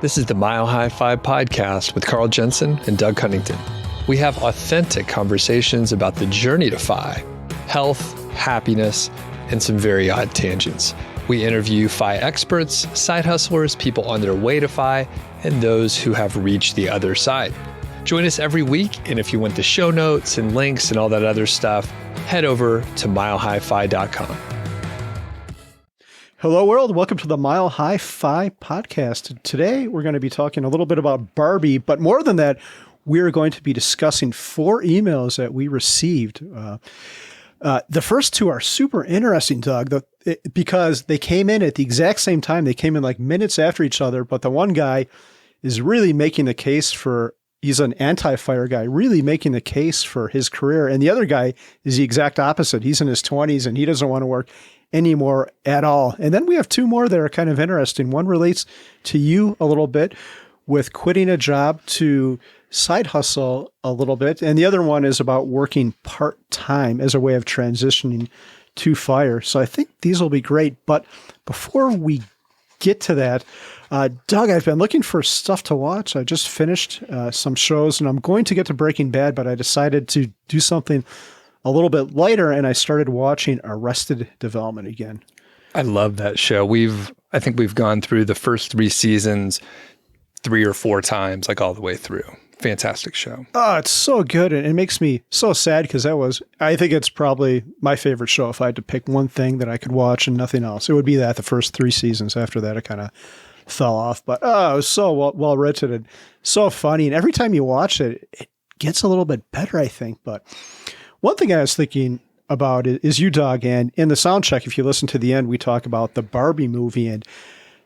This is the Mile High Five podcast with Carl Jensen and Doug Huntington. We have authentic conversations about the journey to FI, health, happiness, and some very odd tangents. We interview FI experts, side hustlers, people on their way to FI, and those who have reached the other side. Join us every week, and if you want the show notes and links and all that other stuff, head over to milehighfi.com. Hello, world. Welcome to the Mile High Fi podcast. Today, we're going to be talking a little bit about Barbie, but more than that, we're going to be discussing 4 emails that we received. The first 2 are super interesting, Doug, because they came in at the exact same time. They came in like minutes after each other, but the one guy is really making the case for, he's an anti-fire guy, really making the case for his career. And the other guy is the exact opposite. He's in his 20s and he doesn't want to work anymore at all. And then we have 2 more that are kind of interesting. One relates to you a little bit with quitting a job to side hustle a little bit. And the other one is about working part-time as a way of transitioning to fire. So I think these will be great. But before we get to that, Doug, I've been looking for stuff to watch. I just finished some shows and I'm going to get to Breaking Bad, but I decided to do something a little bit lighter, and I started watching Arrested Development again. I love that show. I think we've gone through the first 3 seasons 3 or 4 times, like all the way through. Fantastic show. Oh, it's so good. And it makes me so sad because I think it's probably my favorite show. If I had to pick one thing that I could watch and nothing else, it would be that the first 3 seasons. After that, it kind of fell off. But it was so well written and so funny. And every time you watch it, it gets a little bit better, I think. But one thing I was thinking about is you, Doug, and in the Soundcheck, if you listen to the end, we talk about the Barbie movie. And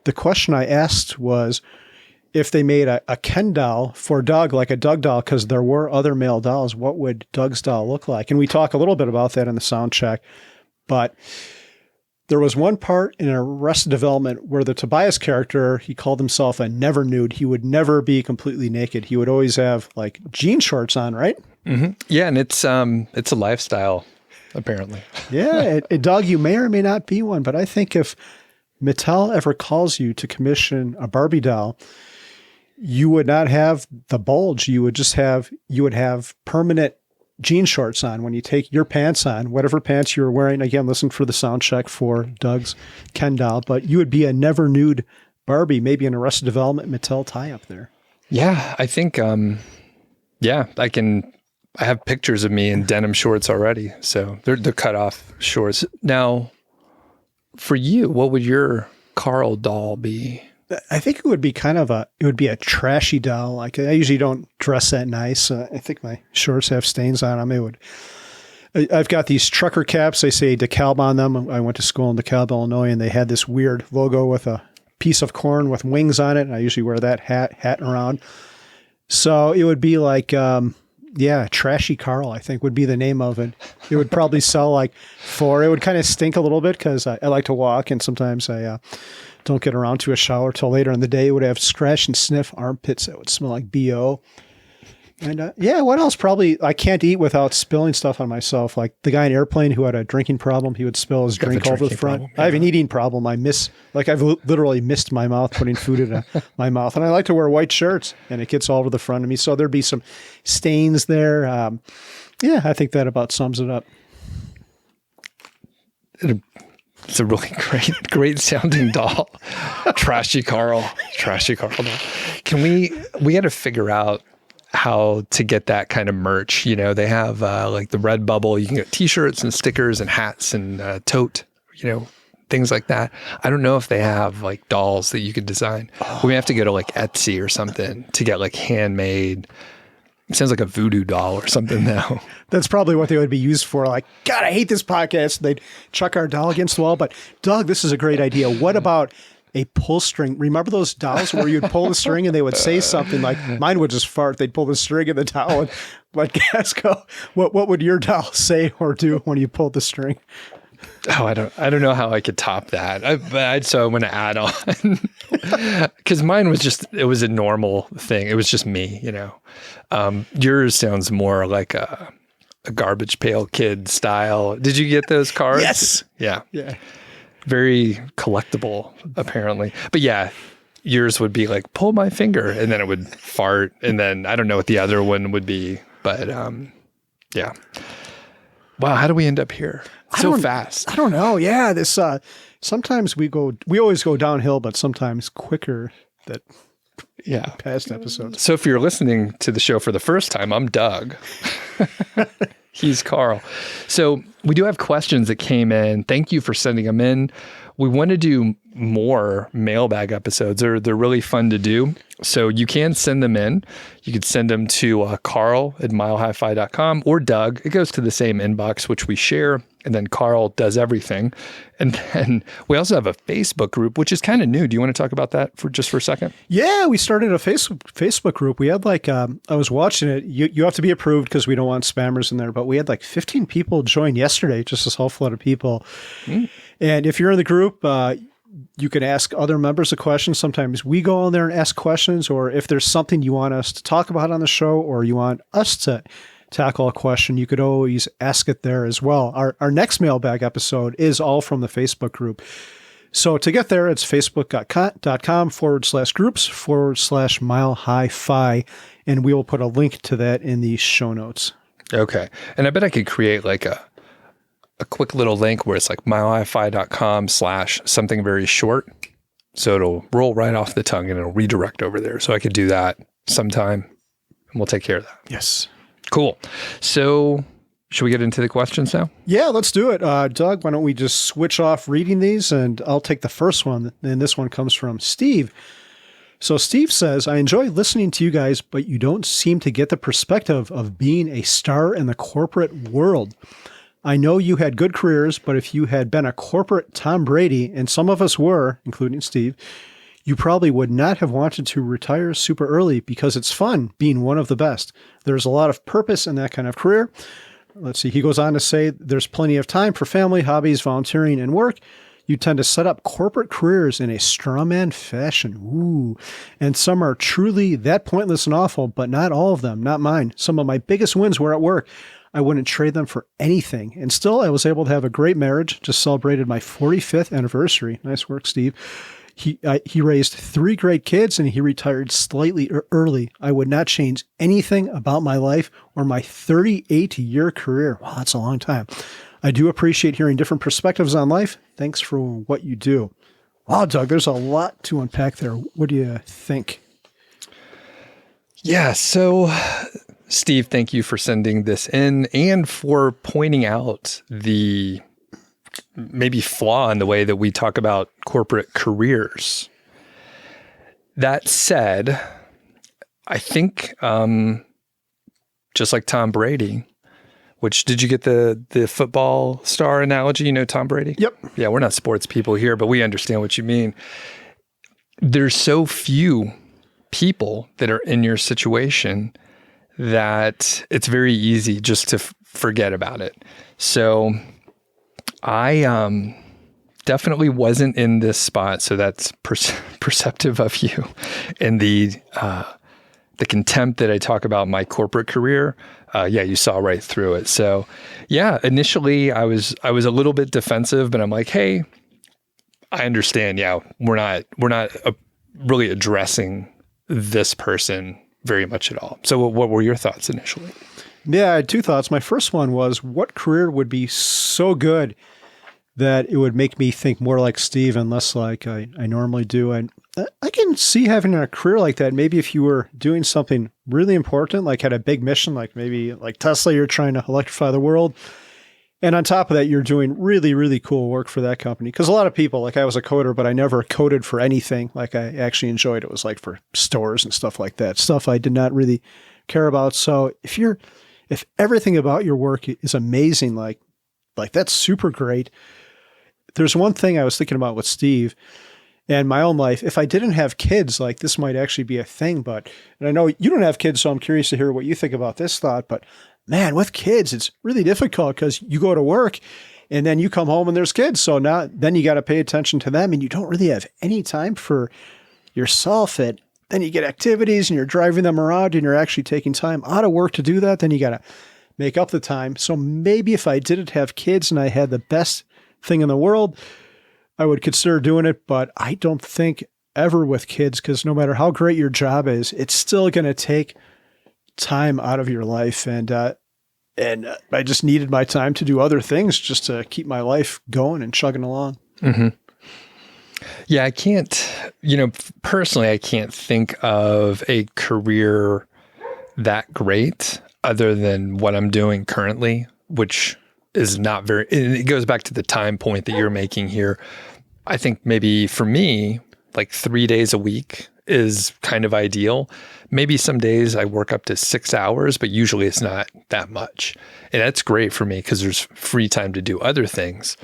the question I asked was if they made a Ken doll for Doug, like a Doug doll, because there were other male dolls, what would Doug's doll look like? And we talk a little bit about that in the Soundcheck. But there was one part in Arrested Development where the Tobias character, he called himself a never nude. He would never be completely naked. He would always have like jean shorts on, right? Mm-hmm. Yeah, and it's a lifestyle, apparently. Yeah, Doug, you may or may not be one, but I think if Mattel ever calls you to commission a Barbie doll, you would not have the bulge. You would have permanent jean shorts on when you take your pants on, whatever pants you were wearing. Again, listen for the sound check for Doug's Ken doll, but you would be a never nude Barbie, maybe an Arrested Development Mattel tie-up there. Yeah, I think, I have pictures of me in denim shorts already. So they're cut off shorts. Now, for you, what would your Carl doll be? I think it would be a trashy doll. Like I usually don't dress that nice. I think my shorts have stains on them. I've got these trucker caps. They say DeKalb on them. I went to school in DeKalb, Illinois, and they had this weird logo with a piece of corn with wings on it. And I usually wear that hat around. So it would be like, Trashy Carl, I think would be the name of it. It would probably sell like 4. It would kind of stink a little bit because I like to walk and sometimes I don't get around to a shower till later in the day. It would have scratch and sniff armpits that would smell like BO. And what else? Probably I can't eat without spilling stuff on myself. Like the guy in Airplane who had a drinking problem, he would spill his drink over the front. I have an eating problem. I've literally missed my mouth putting food in my mouth. And I like to wear white shirts and it gets all over the front of me. So there'd be some stains there. I think that about sums it up. It's a really great sounding doll. Trashy Carl doll. We got to figure out how to get that kind of merch. They have like the Redbubble. You can get t-shirts and stickers and hats and tote, things like that. I don't know if they have like dolls that you could design. We may have to go to like Etsy or something to get like handmade. It sounds like a voodoo doll or something now. That's probably what they would be used for. Like, God, I hate this podcast. They'd chuck our doll against the wall. But Doug, this is a great idea. What about a pull string? Remember those dolls where you'd pull the string and they would say something like, mine would just fart. They'd pull the string of the doll and let gas go. What would your doll say or do when you pulled the string? Oh, I don't know how I could top that. So I'm going to add on because mine was it was a normal thing. It was just me, Yours sounds more like a Garbage Pail Kid style. Did you get those cards? Yes. Yeah. Yeah. Very collectible, apparently. But yeah, yours would be like, pull my finger, and then it would fart. And then I don't know what the other one would be, but yeah. Wow. How do we end up here so fast? I don't know. Yeah. This, sometimes we always go downhill, but sometimes quicker than past episodes. So if you're listening to the show for the first time, I'm Doug. He's Carl. So we do have questions that came in. Thank you for sending them in. We want to do more mailbag episodes. They're really fun to do. So you can send them in. You could send them to Carl@milehighfi.com or Doug. It goes to the same inbox, which we share. And then Carl does everything. And then we also have a Facebook group, which is kind of new. Do you want to talk about that for a second? Yeah, we started a Facebook group. We had like, I was watching it. You have to be approved because we don't want spammers in there. But we had like 15 people join yesterday, just a whole lot of people. And if you're in the group, you can ask other members a question. Sometimes we go on there and ask questions, or if there's something you want us to talk about on the show, or you want us to tackle a question, you could always ask it there as well. Our next mailbag episode is all from the Facebook group. So to get there, it's facebook.com/groups/milehighfi, and we will put a link to that in the show notes. Okay. And I bet I could create like a quick little link where it's like milehighfi.com/something very short. So it'll roll right off the tongue and it'll redirect over there. So I could do that sometime and we'll take care of that. Yes. Cool. So should we get into the questions now? Yeah, let's do it. Doug, why don't we just switch off reading these, and I'll take the first one. And this one comes from Steve. So Steve says, I enjoy listening to you guys, but you don't seem to get the perspective of being a star in the corporate world. I know you had good careers, but if you had been a corporate Tom Brady, and some of us were, including Steve, you probably would not have wanted to retire super early because it's fun being one of the best. There's a lot of purpose in that kind of career. Let's see. He goes on to say there's plenty of time for family, hobbies, volunteering, and work. You tend to set up corporate careers in a strawman fashion. Ooh. And some are truly that pointless and awful, but not all of them, not mine. Some of my biggest wins were at work. I wouldn't trade them for anything. And still, I was able to have a great marriage. Just celebrated my 45th anniversary. Nice work, Steve. He raised 3 great kids and he retired slightly early. I would not change anything about my life or my 38-year career. Wow, that's a long time. I do appreciate hearing different perspectives on life. Thanks for what you do. Wow, Doug, there's a lot to unpack there. What do you think? Yeah, so Steve, thank you for sending this in and for pointing out the maybe flaw in the way that we talk about corporate careers. That said, I think just like Tom Brady, which did you get the football star analogy? You know Tom Brady? Yep. Yeah, we're not sports people here, but we understand what you mean. There's so few people that are in your situation that it's very easy just to forget about it. So I definitely wasn't in this spot, so that's perceptive of you. And the contempt that I talk about my corporate career, you saw right through it. So yeah, initially I was a little bit defensive, but I'm like, hey, I understand. Yeah, we're not really addressing this person very much at all. So what were your thoughts initially? Yeah, I had 2 thoughts. My first one was, what career would be so good that it would make me think more like Steve and less like I normally do? And I can see having a career like that. Maybe if you were doing something really important, like had a big mission, like maybe like Tesla, you're trying to electrify the world. And on top of that, you're doing really, really cool work for that company. Because a lot of people, like I was a coder, but I never coded for anything like I actually enjoyed. It was like for stores and stuff like that, stuff I did not really care about. So if everything about your work is amazing, like that's super great. There's one thing I was thinking about with Steve and my own life. If I didn't have kids, like this might actually be a thing, and I know you don't have kids, so I'm curious to hear what you think about this thought, but man, with kids, it's really difficult because you go to work and then you come home and there's kids. So then you got to pay attention to them and you don't really have any time for yourself. And then you get activities and you're driving them around and you're actually taking time out of work to do that. Then you got to make up the time. So maybe if I didn't have kids and I had the best thing in the world, I would consider doing it, but I don't think ever with kids, because no matter how great your job is, it's still going to take time out of your life. And I just needed my time to do other things just to keep my life going and chugging along. Mm-hmm. Yeah, I can't, personally, I can't think of a career that great other than what I'm doing currently, which is not very, it goes back to the time point that you're making here. I think maybe for me, like 3 days a week is kind of ideal. Maybe some days I work up to 6 hours, but usually it's not that much. And that's great for me because there's free time to do other things.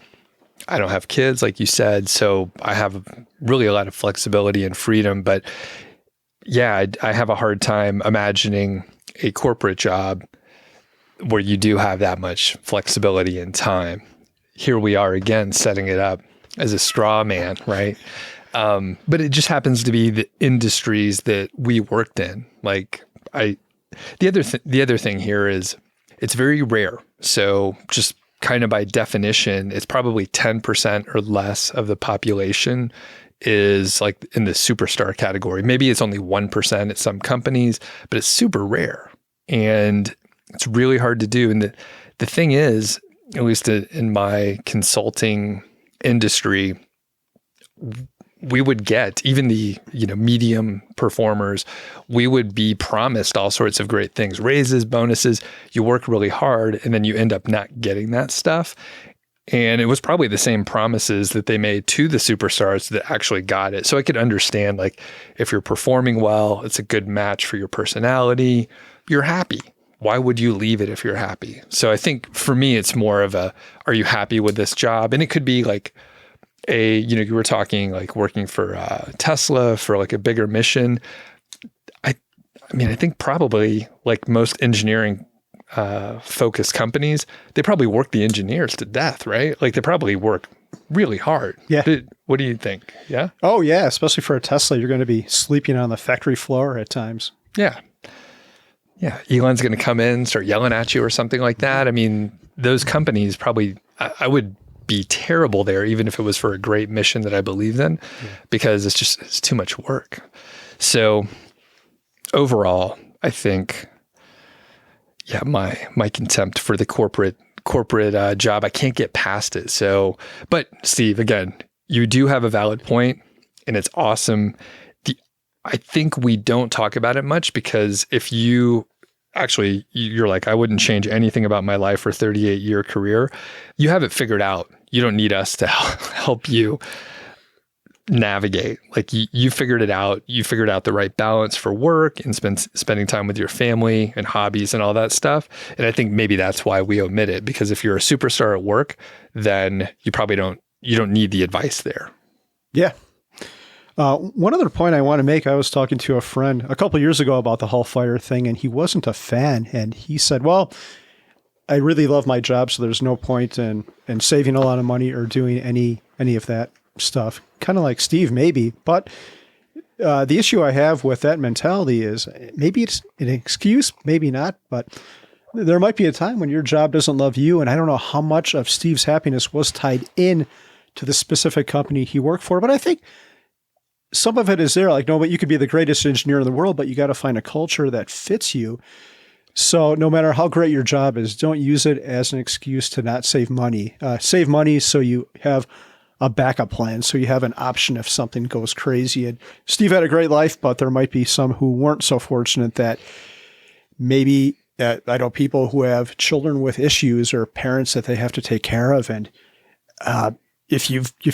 I don't have kids, like you said, so I have really a lot of flexibility and freedom. But yeah, I have a hard time imagining a corporate job where you do have that much flexibility and time. Here we are again, setting it up as a straw man, right? But it just happens to be the industries that we worked in. Like the other thing here is it's very rare. So just kind of by definition, it's probably 10% or less of the population is like in the superstar category. Maybe it's only 1% at some companies, but it's super rare and it's really hard to do. And the thing is, at least in my consulting industry, we would get even the medium performers, we would be promised all sorts of great things, raises, bonuses. You work really hard and then you end up not getting that stuff. And it was probably the same promises that they made to the superstars that actually got it. So I could understand, like, if you're performing well, it's a good match for your personality, you're happy. Why would you leave it if you're happy? So I think for me, it's more of are you happy with this job? And it could be like you were talking like working for Tesla for like a bigger mission. I think probably like most engineering focused companies, they probably work the engineers to death, right? Like they probably work really hard. Yeah. What do you think? Yeah. Oh yeah. Especially for a Tesla, you're going to be sleeping on the factory floor at times. Yeah. Yeah. Elon's going to come in, start yelling at you or something like that. I mean, those companies probably, I would be terrible there, even if it was for a great mission that I believed in, because it's too much work. So overall, I think, yeah, my contempt for the corporate job, I can't get past it. So, but Steve, again, you do have a valid point and it's awesome. I think we don't talk about it much because if you're like, I wouldn't change anything about my life for 38-year career. You have it figured out. You don't need us to help you navigate. Like you figured it out. You figured out the right balance for work and spending time with your family and hobbies and all that stuff. And I think maybe that's why we omit it, because if you're a superstar at work, then you probably don't need the advice there. Yeah. One other point I want to make, I was talking to a friend a couple of years ago about the Hellfire thing, and he wasn't a fan. And he said, well, I really love my job, so there's no point in saving a lot of money or doing any of that stuff. Kind of like Steve, maybe. But the issue I have with that mentality is maybe it's an excuse, maybe not, but there might be a time when your job doesn't love you. And I don't know how much of Steve's happiness was tied in to the specific company he worked for, but I think some of it is there. Like, no, but you could be the greatest engineer in the world, but you got to find a culture that fits you. So no matter how great your job is, don't use it as an excuse to not save money. Save money so you have a backup plan, so you have an option if something goes crazy. And Steve had a great life, but there might be some who weren't so fortunate that maybe, I know people who have children with issues or parents that they have to take care of. And if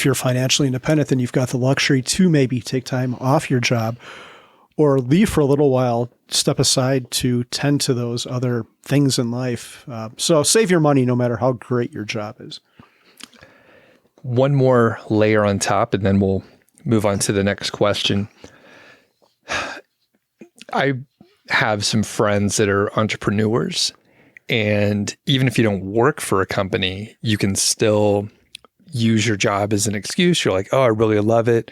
you're financially independent, then you've got the luxury to maybe take time off your job or leave for a little while, step aside to tend to those other things in life. So save your money no matter how great your job is. One more layer on top, and then we'll move on to the next question. I have some friends that are entrepreneurs, and even if you don't work for a company, you can still use your job as an excuse. You're like, oh, I really love it.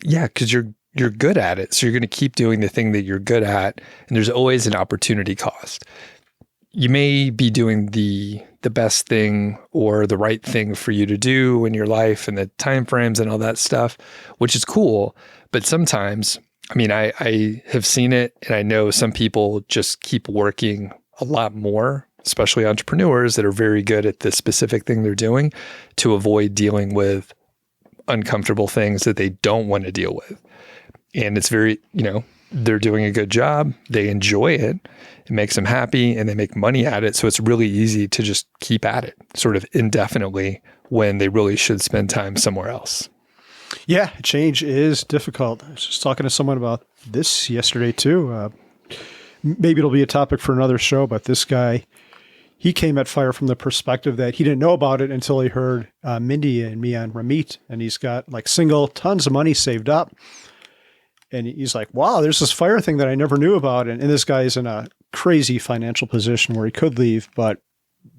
Yeah, because you're good at it. So you're going to keep doing the thing that you're good at. And there's always an opportunity cost. You may be doing the best thing or the right thing for you to do in your life and the timeframes and all that stuff, which is cool. But sometimes, I mean, I have seen it, and I know some people just keep working a lot more, especially entrepreneurs that are very good at the specific thing they're doing, to avoid dealing with uncomfortable things that they don't want to deal with. And it's very, they're doing a good job. They enjoy it. It makes them happy and they make money at it. So it's really easy to just keep at it sort of indefinitely when they really should spend time somewhere else. Yeah, change is difficult. I was just talking to someone about this yesterday too. Maybe it'll be a topic for another show, but this guy, he came at fire from the perspective that he didn't know about it until he heard Mindy and me on Ramit, and he's got like tons of money saved up. And he's like, wow, there's this fire thing that I never knew about. And this guy's in a crazy financial position where he could leave, but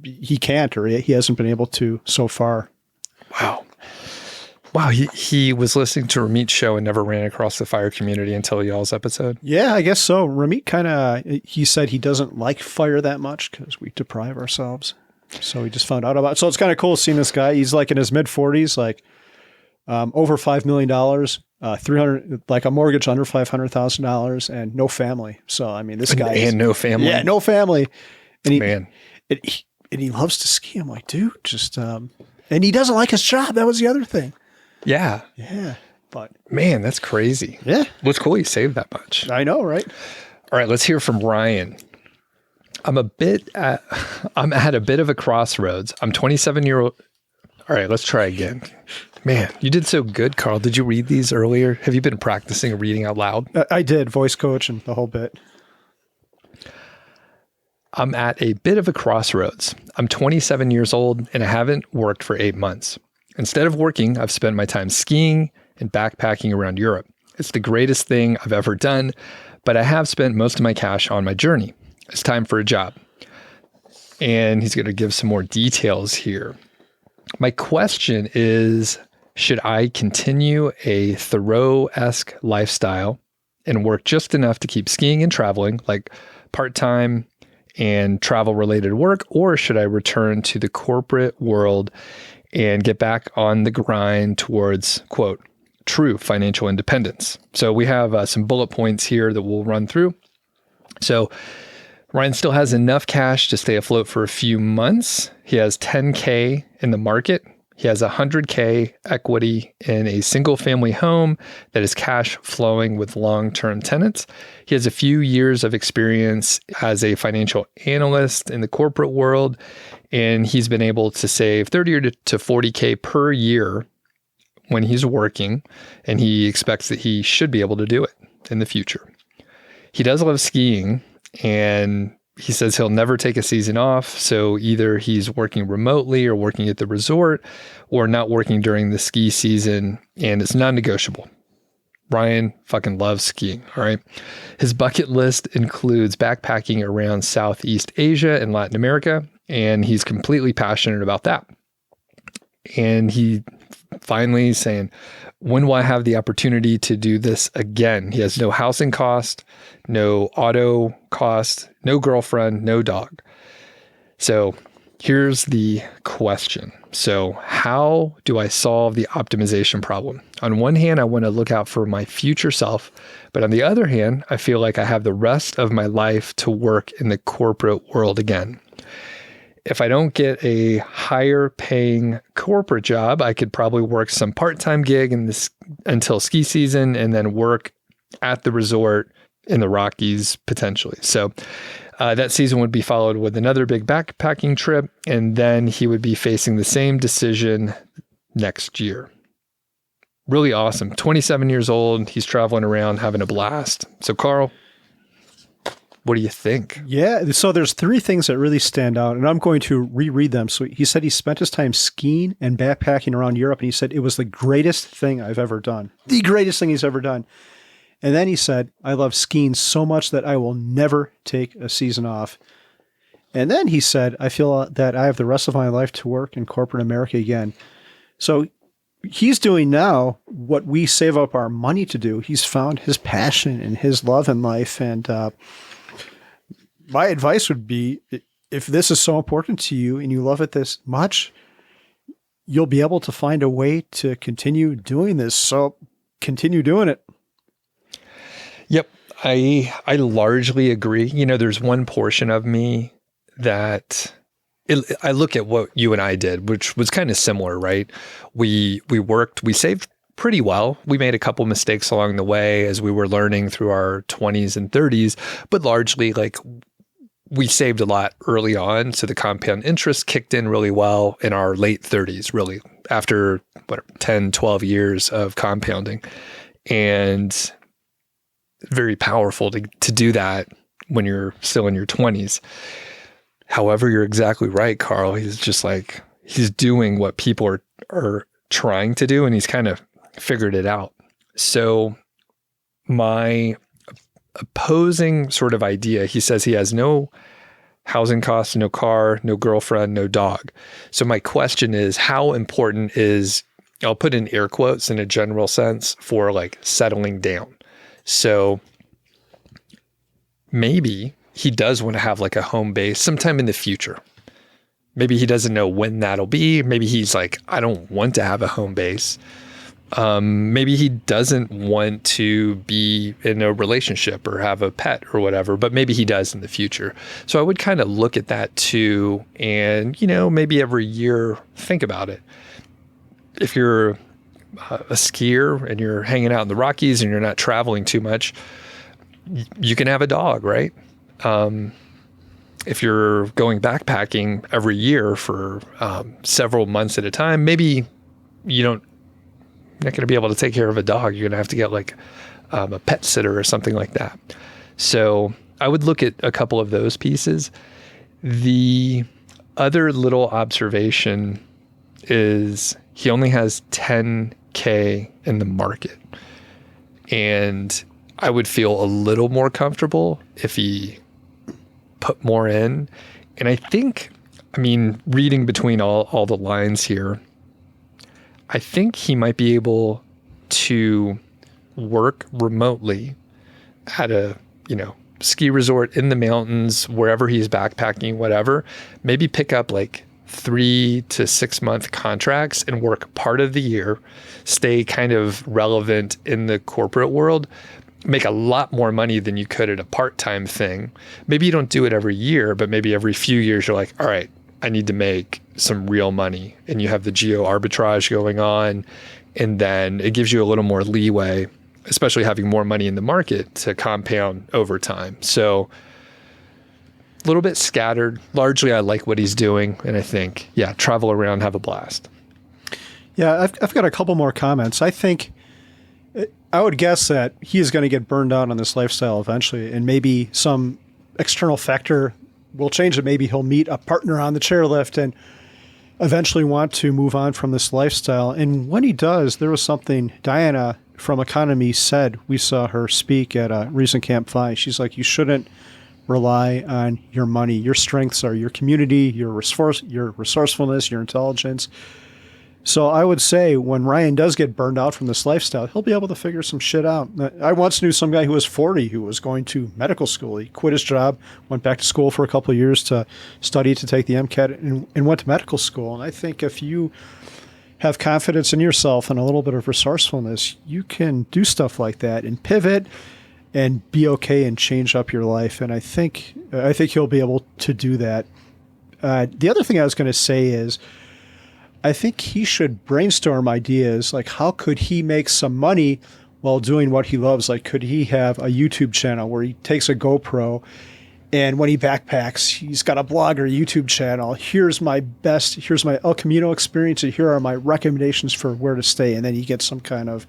he can't, or he hasn't been able to so far. Wow. He was listening to Ramit's show and never ran across the fire community until y'all's episode. Yeah, I guess so. Ramit he said he doesn't like fire that much because we deprive ourselves. So he just found out about it. So it's kind of cool seeing this guy. He's like in his mid 40s, like over $5 million. 300, like a mortgage under $500,000 and no family. So, I mean, this guy and no family. Yeah, no family. And he loves to ski. I'm like, dude, just, and he doesn't like his job. That was the other thing. Yeah. Yeah. But man, that's crazy. Yeah. What's cool? You saved that much. I know, right? All right. Let's hear from Ryan. I'm at a bit of a crossroads. I'm 27-year-old. All right, let's try again. Man, you did so good, Carl. Did you read these earlier? Have you been practicing reading out loud? I did, voice coach and the whole bit. I'm at a bit of a crossroads. I'm 27 years old and I haven't worked for 8 months. Instead of working, I've spent my time skiing and backpacking around Europe. It's the greatest thing I've ever done, but I have spent most of my cash on my journey. It's time for a job. And he's going to give some more details here. My question is, should I continue a Thoreau-esque lifestyle and work just enough to keep skiing and traveling, like part-time and travel-related work, or should I return to the corporate world and get back on the grind towards, quote, true financial independence? So we have some bullet points here that we'll run through. So Ryan still has enough cash to stay afloat for a few months. He has $10K in the market. He has $100K equity in a single family home that is cash flowing with long-term tenants. He has a few years of experience as a financial analyst in the corporate world, and he's been able to save 30 to 40K per year when he's working, and he expects that he should be able to do it in the future. He does love skiing, and he says he'll never take a season off. So either he's working remotely or working at the resort or not working during the ski season, and it's non-negotiable. Ryan fucking loves skiing. All right. His bucket list includes backpacking around Southeast Asia and Latin America, and he's completely passionate about that. And he finally is saying, when will I have the opportunity to do this again? He has no housing cost, no auto cost, no girlfriend, no dog. So here's the question. So how do I solve the optimization problem? On one hand, I want to look out for my future self, but on the other hand, I feel like I have the rest of my life to work in the corporate world again. If I don't get a higher paying corporate job, I could probably work some part-time gig until ski season and then work at the resort in the Rockies potentially. So that season would be followed with another big backpacking trip, and then he would be facing the same decision next year. Really awesome. 27 years old. He's traveling around having a blast. So Carl, what do you think? Yeah. So there's three things that really stand out, and I'm going to reread them. So he said he spent his time skiing and backpacking around Europe, and he said it was the greatest thing I've ever done. The greatest thing he's ever done. And then he said, I love skiing so much that I will never take a season off. And then he said, I feel that I have the rest of my life to work in corporate America again. So he's doing now what we save up our money to do. He's found his passion and his love in life. And my advice would be, if this is so important to you and you love it this much, you'll be able to find a way to continue doing this. So continue doing it. Yep. I largely agree. You know, there's one portion of me that I look at what you and I did, which was kind of similar, right? We saved pretty well. We made a couple mistakes along the way as we were learning through our 20s and 30s, but largely like we saved a lot early on. So the compound interest kicked in really well in our late 30s, really after 10, 12 years of compounding. And very powerful to do that when you're still in your 20s. However, you're exactly right, Carl. He's just like, he's doing what people are trying to do, and he's kind of figured it out. So my opposing sort of idea, he says he has no housing costs, no car, no girlfriend, no dog. So my question is, how important is, I'll put in air quotes in a general sense, for like settling down? So maybe he does want to have like a home base sometime in the future. Maybe he doesn't know when that'll be. Maybe he's like, I don't want to have a home base. Maybe he doesn't want to be in a relationship or have a pet or whatever, but maybe he does in the future. So I would kind of look at that too. And, you know, maybe every year, think about it. If you're a skier and you're hanging out in the Rockies and you're not traveling too much, you can have a dog, right? If you're going backpacking every year for several months at a time, maybe you're not going to be able to take care of a dog. You're going to have to get like a pet sitter or something like that. So I would look at a couple of those pieces. The other little observation is he only has 10K in the market. And I would feel a little more comfortable if he put more in. And I think, I mean, reading between all the lines here, I think he might be able to work remotely at a, ski resort in the mountains, wherever he's backpacking, whatever, maybe pick up like 3 to 6 month contracts and work part of the year, stay kind of relevant in the corporate world, make a lot more money than you could at a part-time thing. Maybe you don't do it every year, but maybe every few years you're like, all right, I need to make some real money. And you have the geo arbitrage going on. And then it gives you a little more leeway, especially having more money in the market, to compound over time. So a little bit scattered. Largely, I like what he's doing. And I think, travel around, have a blast. Yeah, I've got a couple more comments. I think, I would guess that he is going to get burned out on this lifestyle eventually, and maybe some external factor will change it. Maybe he'll meet a partner on the chairlift and eventually want to move on from this lifestyle. And when he does, there was something Diana from Economy said. We saw her speak at a recent Camp FI. She's like, you shouldn't rely on your money. Your strengths are your community, your resourcefulness, your intelligence. So I would say when Ryan does get burned out from this lifestyle, he'll be able to figure some shit out. I once knew some guy who was 40 who was going to medical school. He quit his job, went back to school for a couple of years to study to take the MCAT, and went to medical school. And I think if you have confidence in yourself and a little bit of resourcefulness, you can do stuff like that and pivot and be okay and change up your life. And I think he'll be able to do that. The other thing I was going to say is, I think he should brainstorm ideas like how could he make some money while doing what he loves? Like, could he have a YouTube channel where he takes a GoPro and when he backpacks, he's got a blog or YouTube channel. Here's my El Camino experience, and here are my recommendations for where to stay. And then you get some kind of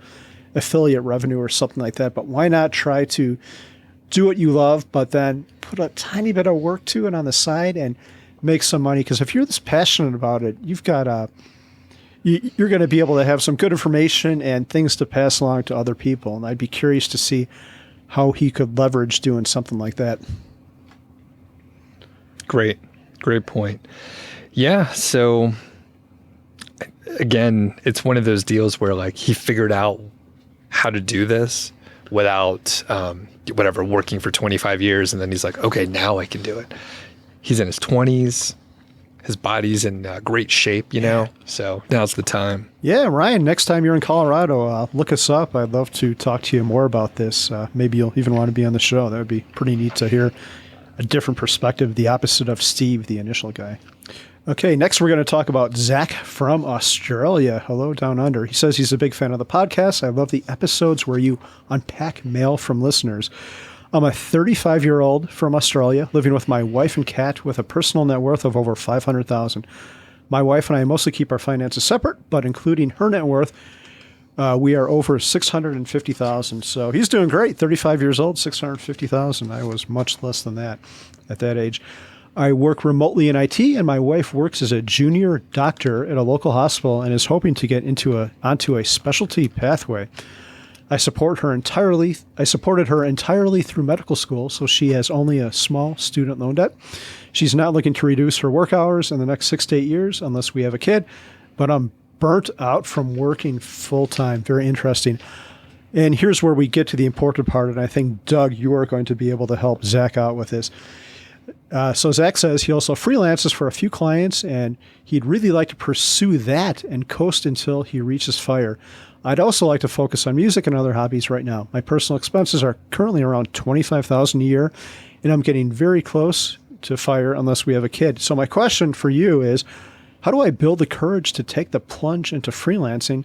affiliate revenue or something like that. But why not try to do what you love, but then put a tiny bit of work to it on the side and make some money? Because if you're this passionate about it, you're going to be able to have some good information and things to pass along to other people. And I'd be curious to see how he could leverage doing something like that. Great point. Yeah. So again, it's one of those deals where like he figured out how to do this without working for 25 years. And then he's like, okay, now I can do it. He's in his 20s. his body's in great shape, you know. So now's the time. Yeah, Ryan, next time you're in Colorado, look us up. I'd love to talk to you more about this. Maybe you'll even want to be on the show. That would be pretty neat to hear a different perspective, the opposite of Steve, the initial guy. Okay, next we're going to talk about Zach from Australia. Hello, Down Under. He says he's a big fan of the podcast. I love the episodes where you unpack mail from listeners. I'm a 35-year-old from Australia, living with my wife and cat with a personal net worth of over $500,000. My wife and I mostly keep our finances separate, but including her net worth, we are over $650,000. So he's doing great. 35 years old, $650,000. I was much less than that at that age. I work remotely in IT, and my wife works as a junior doctor at a local hospital and is hoping to get onto a specialty pathway. I supported her entirely through medical school, so she has only a small student loan debt. She's not looking to reduce her work hours in the next 6 to 8 years unless we have a kid, but I'm burnt out from working full-time. Very interesting. And here's where we get to the important part, and I think, Doug, you are going to be able to help Zach out with this. So Zach says he also freelances for a few clients, and he'd really like to pursue that and coast until he reaches FIRE. I'd also like to focus on music and other hobbies right now. My personal expenses are currently around $25,000 a year, and I'm getting very close to FIRE unless we have a kid. So my question for you is, how do I build the courage to take the plunge into freelancing?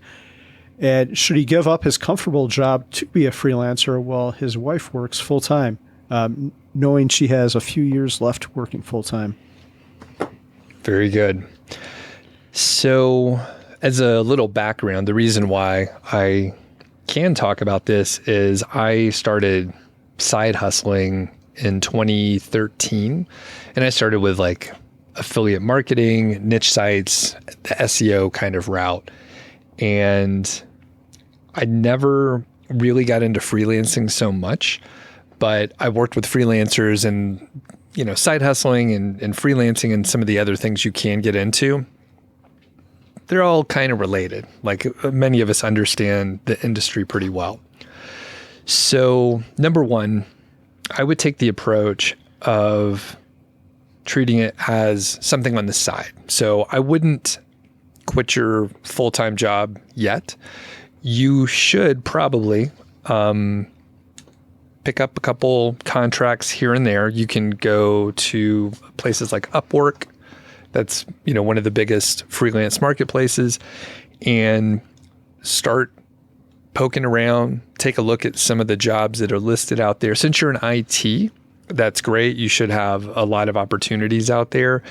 And should he give up his comfortable job to be a freelancer while his wife works full-time? Knowing she has a few years left working full-time. Very good. So as a little background, the reason why I can talk about this is I started side hustling in 2013, and I started with like affiliate marketing, niche sites, the SEO kind of route. And I never really got into freelancing so much. But I worked with freelancers and, you know, side hustling and freelancing and some of the other things you can get into. They're all kind of related. Like many of us understand the industry pretty well. So number one, I would take the approach of treating it as something on the side. So I wouldn't quit your full-time job yet. You should probably, pick up a couple contracts here and there. You can go to places like Upwork. That's, you know, one of the biggest freelance marketplaces, and start poking around, take a look at some of the jobs that are listed out there. Since you're in IT, that's great. You should have a lot of opportunities out there,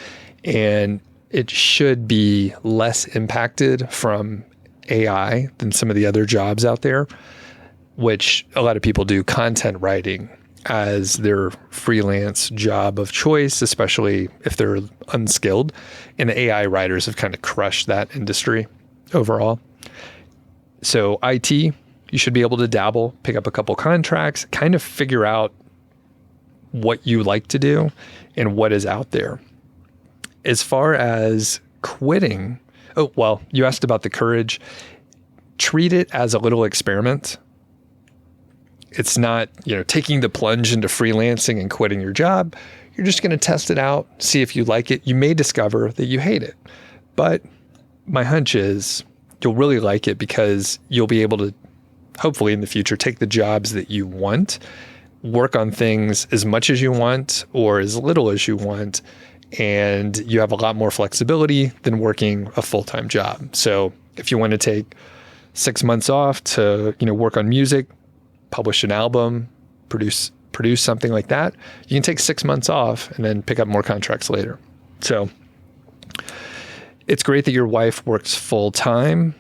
and it should be less impacted from AI than some of the other jobs out there, which a lot of people do content writing as their freelance job of choice, especially if they're unskilled. And the AI writers have kind of crushed that industry overall. So IT, you should be able to dabble, pick up a couple contracts, kind of figure out what you like to do and what is out there. As far as quitting, you asked about the courage. Treat it as a little experiment. It's not, you know, taking the plunge into freelancing and quitting your job. You're just going to test it out, see if you like it. You may discover that you hate it, but my hunch is you'll really like it because you'll be able to, hopefully in the future, take the jobs that you want, work on things as much as you want or as little as you want, and you have a lot more flexibility than working a full-time job. So if you want to take 6 months off to, you know, work on music, publish an album, produce something like that, you can take 6 months off and then pick up more contracts later. So it's great that your wife works full time.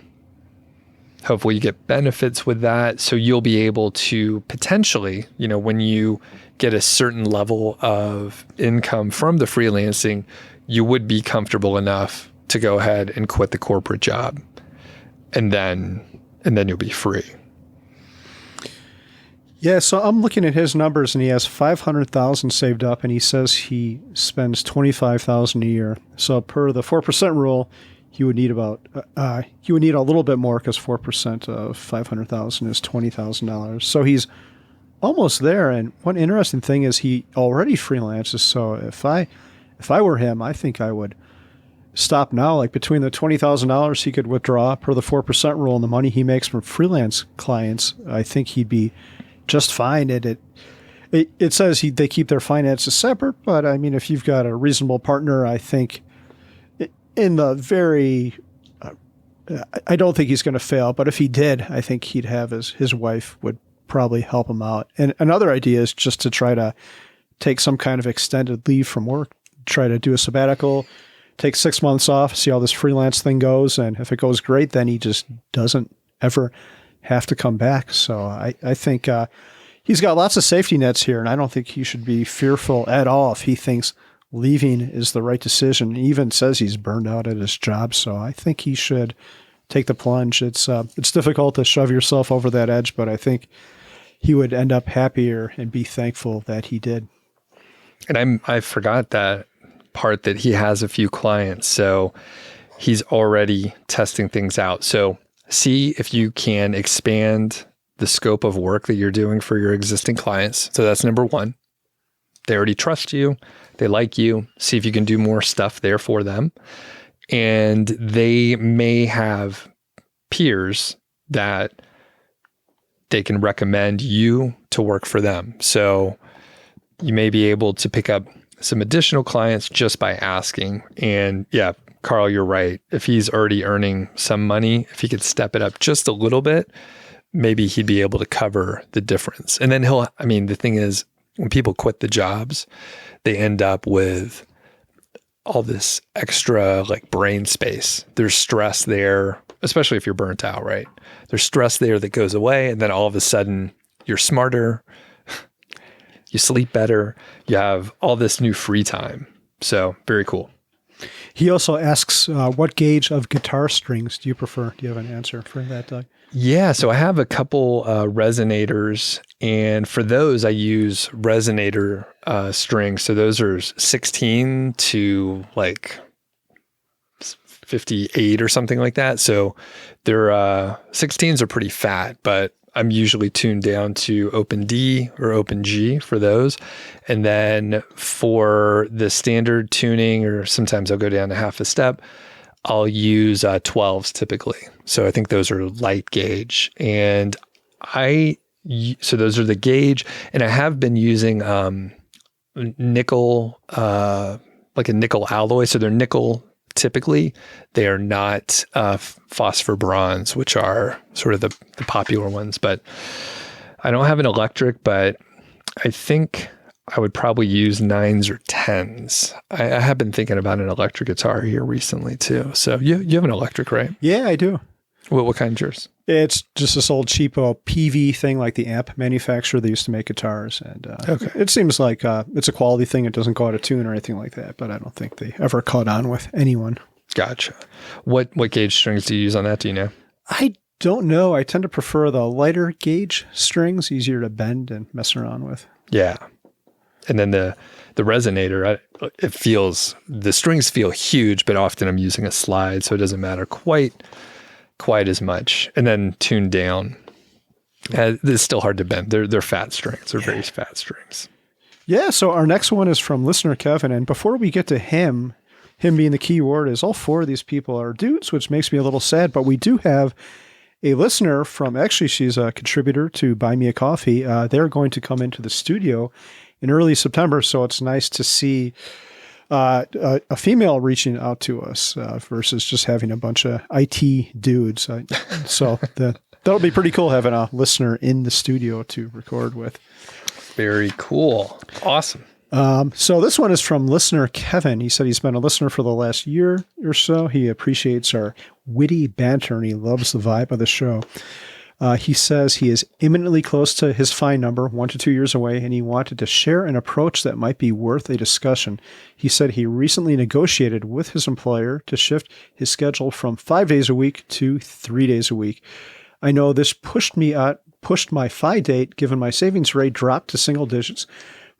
Hopefully you get benefits with that. So you'll be able to potentially, you know, when you get a certain level of income from the freelancing, you would be comfortable enough to go ahead and quit the corporate job. And then you'll be free. Yeah, so I'm looking at his numbers, and he has $500,000 saved up, and he says he spends $25,000 a year. So per the 4% rule, he would need a little bit more because 4% of $500,000 is $20,000. So he's almost there. And one interesting thing is he already freelances. So if I were him, I think I would stop now. Like between the $20,000 he could withdraw per the 4% rule and the money he makes from freelance clients, I think he'd be just fine. It says they keep their finances separate, but I mean, if you've got a reasonable partner, I think in the very, I don't think he's going to fail, but if he did, I think he'd have his wife would probably help him out. And another idea is just to try to take some kind of extended leave from work, try to do a sabbatical, take 6 months off, see how this freelance thing goes. And if it goes great, then he just doesn't ever have to come back. So I think he's got lots of safety nets here, and I don't think he should be fearful at all if he thinks leaving is the right decision. He even says he's burned out at his job. So I think he should take the plunge. It's difficult to shove yourself over that edge, but I think he would end up happier and be thankful that he did. And I forgot that part that he has a few clients. So he's already testing things out. So see if you can expand the scope of work that you're doing for your existing clients. So that's number one. They already trust you. They like you. See if you can do more stuff there for them. And they may have peers that they can recommend you to work for them. So you may be able to pick up some additional clients just by asking. And yeah, Carl, you're right. If he's already earning some money, if he could step it up just a little bit, maybe he'd be able to cover the difference. And then the thing is, when people quit the jobs, they end up with all this extra like brain space. There's stress there, especially if you're burnt out, right? There's stress there that goes away. And then all of a sudden you're smarter, you sleep better, you have all this new free time. So very cool. He also asks, what gauge of guitar strings do you prefer? Do you have an answer for that, Doug? Yeah, so I have a couple resonators, and for those I use resonator strings. So those are 16 to like 58 or something like that. So they're 16s are pretty fat, but I'm usually tuned down to open D or open G for those. And then for the standard tuning, or sometimes I'll go down to half a step, I'll use 12s typically. So I think those are light gauge. And so those are the gauge. And I have been using nickel, like a nickel alloy. So they're nickel typically. They are not phosphor bronze, which are sort of the popular ones. But I don't have an electric, but I think I would probably use 9s or 10s. I have been thinking about an electric guitar here recently too. So you have an electric, right? Yeah, I do. What kind is yours? It's just this old cheapo PV thing, like the amp manufacturer. They used to make guitars, and okay. It seems like it's a quality thing. It doesn't go out of tune or anything like that, but I don't think they ever caught on with anyone. Gotcha. What gauge strings do you use on that? Do you know? I don't know. I tend to prefer the lighter gauge strings, easier to bend and mess around with. Yeah. And then the resonator, the strings feel huge, but often I'm using a slide, so it doesn't matter quite as much. And then tuned down, it's still hard to bend. They're fat strings. They're very fat strings. Yeah. So our next one is from listener Kevin. And before we get to him being the key word, is all four of these people are dudes, which makes me a little sad. But we do have a listener from, actually, she's a contributor to Buy Me a Coffee. They're going to come into the studio in early September. So it's nice to see a female reaching out to us versus just having a bunch of IT dudes. So that'll be pretty cool having a listener in the studio to record with. Very cool. Awesome. So this one is from listener Kevin. He said he's been a listener for the last year or so. He appreciates our witty banter and he loves the vibe of the show. He says he is imminently close to his fine number, 1 to 2 years away, and he wanted to share an approach that might be worth a discussion. He said he recently negotiated with his employer to shift his schedule from 5 days a week to 3 days a week. I know this pushed my FI date, given my savings rate dropped to single digits.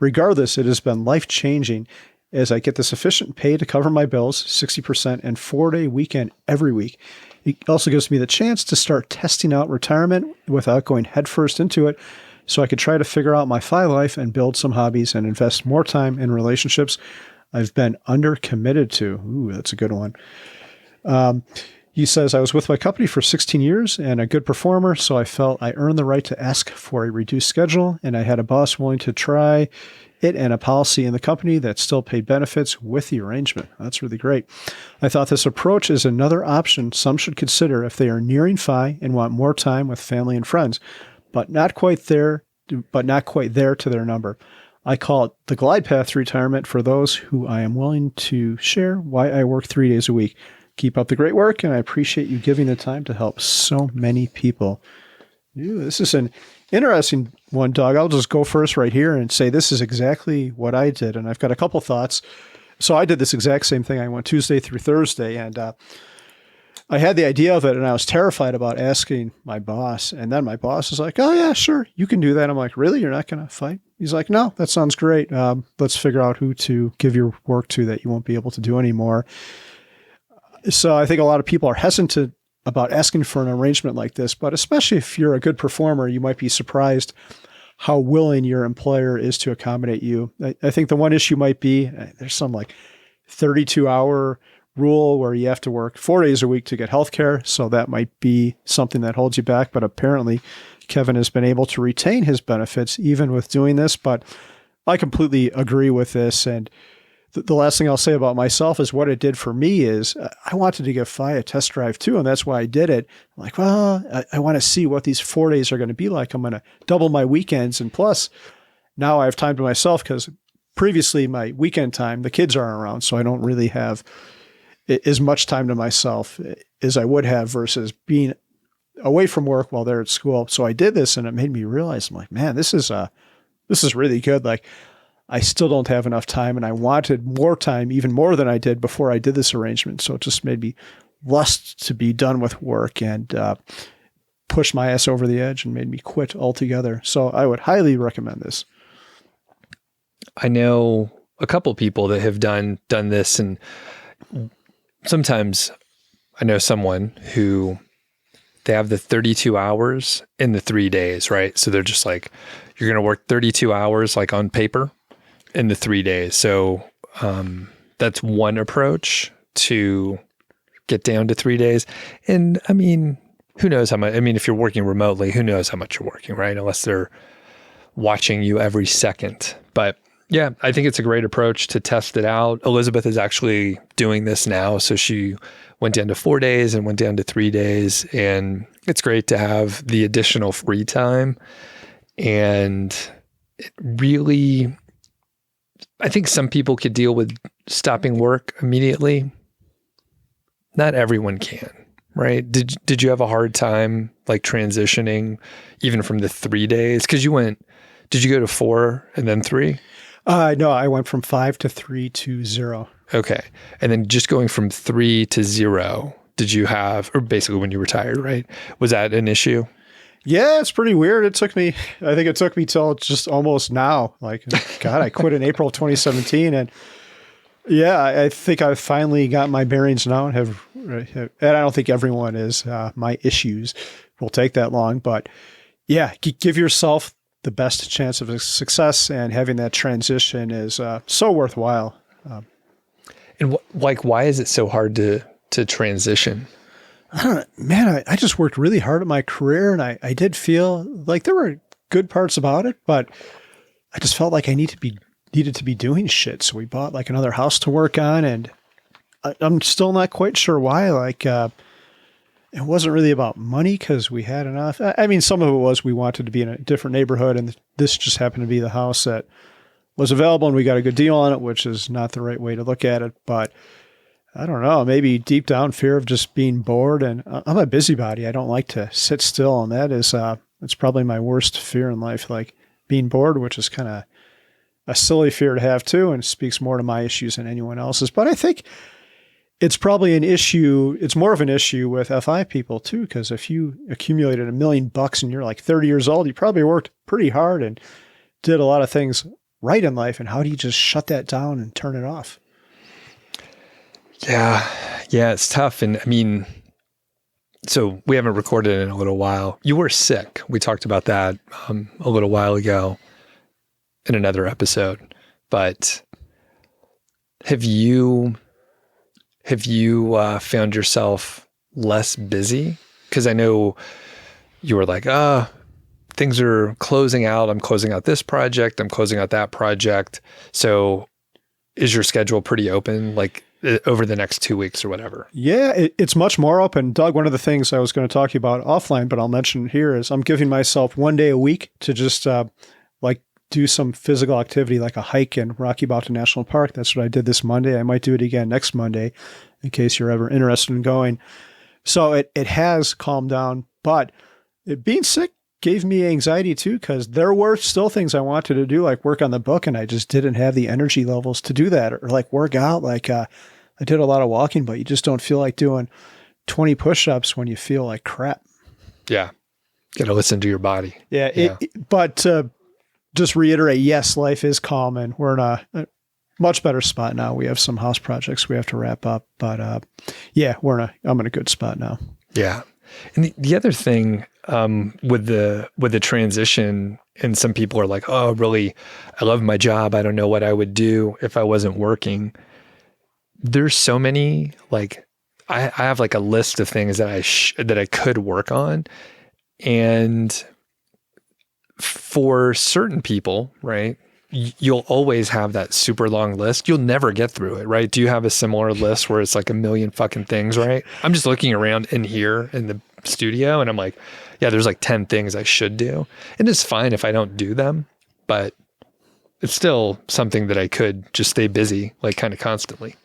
Regardless, it has been life-changing as I get the sufficient pay to cover my bills, 60%, and 4-day weekend every week. It also gives me the chance to start testing out retirement without going headfirst into it, so I could try to figure out my FI life and build some hobbies and invest more time in relationships. I've been undercommitted to. Ooh, that's a good one. He says, I was with my company for 16 years and a good performer, so I felt I earned the right to ask for a reduced schedule, and I had a boss willing to try it and a policy in the company that still paid benefits with the arrangement. That's really great. I thought this approach is another option some should consider if they are nearing FI and want more time with family and friends, but not quite there to their number. I call it the glide path retirement for those who I am willing to share why I work 3 days a week. Keep up the great work, and I appreciate you giving the time to help so many people. Ooh, this is an interesting one, Doug. I'll just go first right here and say this is exactly what I did, and I've got a couple thoughts. So I did this exact same thing. I went Tuesday through Thursday, and I had the idea of it, and I was terrified about asking my boss. And then my boss is like, oh, yeah, sure, you can do that. I'm like, really? You're not going to fight? He's like, no, that sounds great. Let's figure out who to give your work to that you won't be able to do anymore. So I think a lot of people are hesitant about asking for an arrangement like this, but especially if you're a good performer, you might be surprised how willing your employer is to accommodate you. I think the one issue might be there's some like 32-hour rule where you have to work 4 days a week to get healthcare. So that might be something that holds you back. But apparently Kevin has been able to retain his benefits even with doing this. But I completely agree with this. And the last thing I'll say about myself is what it did for me is I wanted to give FI a test drive too. And that's why I did it. I'm like, well, I want to see what these 4 days are going to be like. I'm going to double my weekends. And plus now I have time to myself because previously my weekend time, the kids aren't around. So I don't really have as much time to myself as I would have versus being away from work while they're at school. So I did this and it made me realize, I'm like, man, this is really good. Like I still don't have enough time and I wanted more time, even more than I did before I did this arrangement. So it just made me lust to be done with work and pushed my ass over the edge and made me quit altogether. So I would highly recommend this. I know a couple people that have done this, and sometimes I know someone who they have the 32 hours in the 3 days, right? So they're just like, you're going to work 32 hours like on paper in the 3 days. So that's one approach to get down to 3 days. And I mean, who knows how much, I mean, if you're working remotely, who knows how much you're working, right? Unless they're watching you every second. But yeah, I think it's a great approach to test it out. Elizabeth is actually doing this now. So she went down to 4 days and went down to 3 days. And it's great to have the additional free time. And it really, I think some people could deal with stopping work immedately. Not everyone can, right? Did you have a hard time like transitioning even from the 3 days? Because did you go to 4 and then 3? No, I went from 5 to 3 to 0. Okay. And then just going from 3 to 0, did you have, or basically when you retired, right? Was that an issue? Yeah, it's pretty weird. I think it took me till just almost now. Like, God, I quit in April 2017. And yeah, I think I've finally got my bearings now and and I don't think everyone is. My issues will take that long. But yeah, give yourself the best chance of success, and having that transition is so worthwhile. And why is it so hard to transition? I don't know, man, I just worked really hard at my career, and I did feel like there were good parts about it, but I just felt like I needed to be doing shit. So we bought like another house to work on, and I'm still not quite sure why. Like, it wasn't really about money because we had enough. I mean, some of it was we wanted to be in a different neighborhood, and this just happened to be the house that was available, and we got a good deal on it, which is not the right way to look at it. But I don't know, maybe deep down fear of just being bored. And I'm a busybody. I don't like to sit still, and that is it's probably my worst fear in life, like being bored, which is kind of a silly fear to have too, and it speaks more to my issues than anyone else's. But I think it's probably an issue. It's more of an issue with FI people too, because if you accumulated $1 million and you're like 30 years old, you probably worked pretty hard and did a lot of things right in life. And how do you just shut that down and turn it off? Yeah, it's tough. And I mean, so we haven't recorded in a little while. You were sick. We talked about that a little while ago in another episode. But Have you found yourself less busy? Because I know you were like, things are closing out. I'm closing out this project. I'm closing out that project. So is your schedule pretty open, like over the next 2 weeks or whatever? Yeah, it's much more open. Doug, one of the things I was going to talk to you about offline, but I'll mention here is I'm giving myself 1 day a week to just like do some physical activity, like a hike in Rocky Mountain National Park. That's what I did this Monday. I might do it again next Monday in case you're ever interested in going. So it has calmed down, but being sick gave me anxiety too, because there were still things I wanted to do, like work on the book, and I just didn't have the energy levels to do that, or like work out. Like I did a lot of walking, but you just don't feel like doing 20 push-ups when you feel like crap. Yeah. Got to listen to your body. Yeah. But just reiterate, yes, life is calm, and we're in a much better spot now. We have some house projects we have to wrap up, but yeah, I'm in a good spot now. Yeah. And the other thing with the transition, and some people are like, oh, really, I love my job. I don't know what I would do if I wasn't working. There's so many, like, I have like a list of things that I could work on. And for certain people, right, you'll always have that super long list. You'll never get through it, right? Do you have a similar list where it's like a million fucking things, right? I'm just looking around in here in the studio and I'm like, yeah, there's like 10 things I should do. And it's fine if I don't do them, but it's still something that I could just stay busy, like kind of constantly.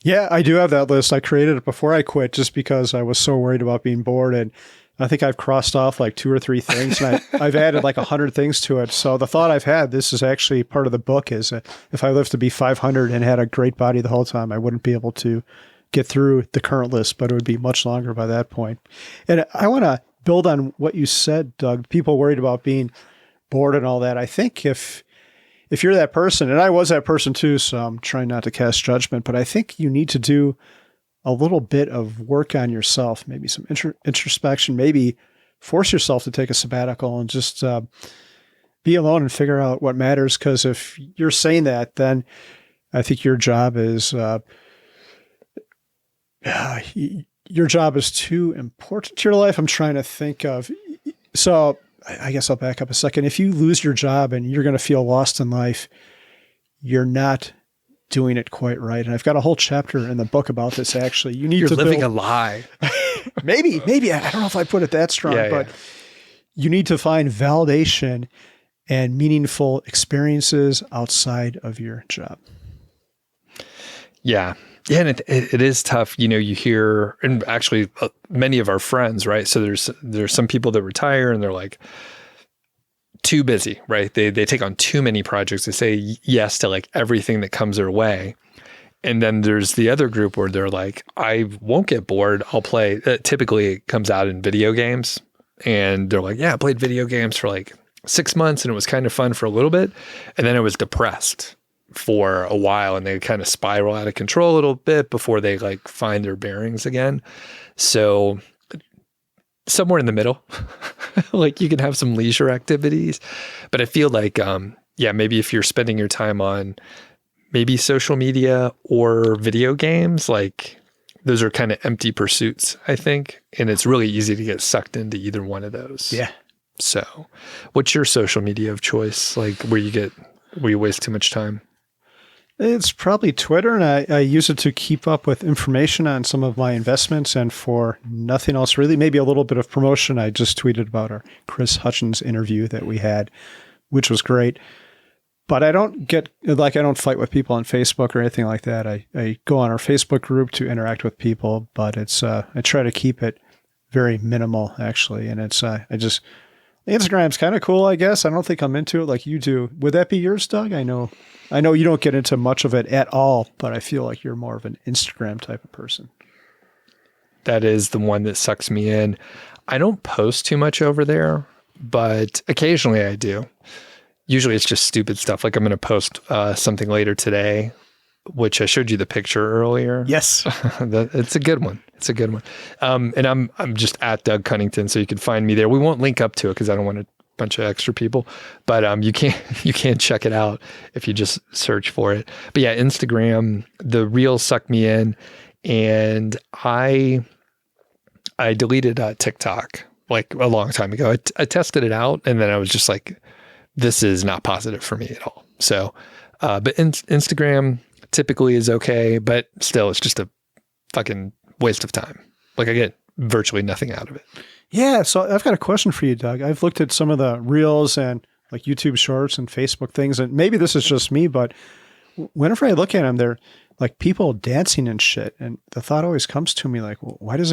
Yeah, I do have that list. I created it before I quit just because I was so worried about being bored. And I think I've crossed off like 2 or 3 things, and I've added like 100 things to it. So the thought I've had, this is actually part of the book, is if I lived to be 500 and had a great body the whole time, I wouldn't be able to get through the current list, but it would be much longer by that point. And I want to build on what you said, Doug. People worried about being bored and all that. I think if you're that person, and I was that person too, so I'm trying not to cast judgment, but I think you need to do a little bit of work on yourself, maybe some introspection, maybe force yourself to take a sabbatical and just be alone and figure out what matters. Because if you're saying that, then I think your job is too important to your life. I'm trying to think of, so I guess I'll back up a second. If you lose your job and you're going to feel lost in life, you're not doing it quite right. And I've got a whole chapter in the book about this. Actually, you're living a lie. maybe I don't know if I put it that strong, but you need to find validation and meaningful experiences outside of your job. Yeah. Yeah. And it is tough. You know, you hear, and actually many of our friends, right? So there's some people that retire and they're like too busy, right? They take on too many projects. They say yes to like everything that comes their way. And then there's the other group where they're like, I won't get bored. I'll play. Typically it comes out in video games. And they're like, yeah, I played video games for like 6 months and it was kind of fun for a little bit. And then it was depressed for a while and they kind of spiral out of control a little bit before they like find their bearings again. So somewhere in the middle, like you can have some leisure activities, but I feel like, maybe if you're spending your time on maybe social media or video games, like those are kind of empty pursuits, I think. And it's really easy to get sucked into either one of those. Yeah. So what's your social media of choice? Like where you waste too much time? It's probably Twitter, and I use it to keep up with information on some of my investments, and for nothing else really. Maybe a little bit of promotion. I just tweeted about our Chris Hutchins interview that we had, which was great. But I don't fight with people on Facebook or anything like that. I go on our Facebook group to interact with people, but it's I try to keep it very minimal actually. And it's Instagram's kind of cool, I guess. I don't think I'm into it like you do. Would that be yours, Doug? I know you don't get into much of it at all, but I feel like you're more of an Instagram type of person. That is the one that sucks me in. I don't post too much over there, but occasionally I do. Usually it's just stupid stuff. Like I'm going to post something later today, which I showed you the picture earlier. Yes. It's a good one. It's a good one. And I'm just at Doug Cunnington, so you can find me there. We won't link up to it because I don't want to bunch of extra people, but you can't check it out if you just search for it. But yeah, Instagram, the reels sucked me in, and I deleted TikTok like a long time ago. I tested it out, and then I was just like, this is not positive for me at all. So, but Instagram typically is okay, but still, it's just a fucking waste of time. Like, I get virtually nothing out of it. Yeah. So I've got a question for you, Doug. I've looked at some of the reels and like YouTube shorts and Facebook things, and maybe this is just me, but whenever I look at them, they're like people dancing and shit. And the thought always comes to me like, well, why does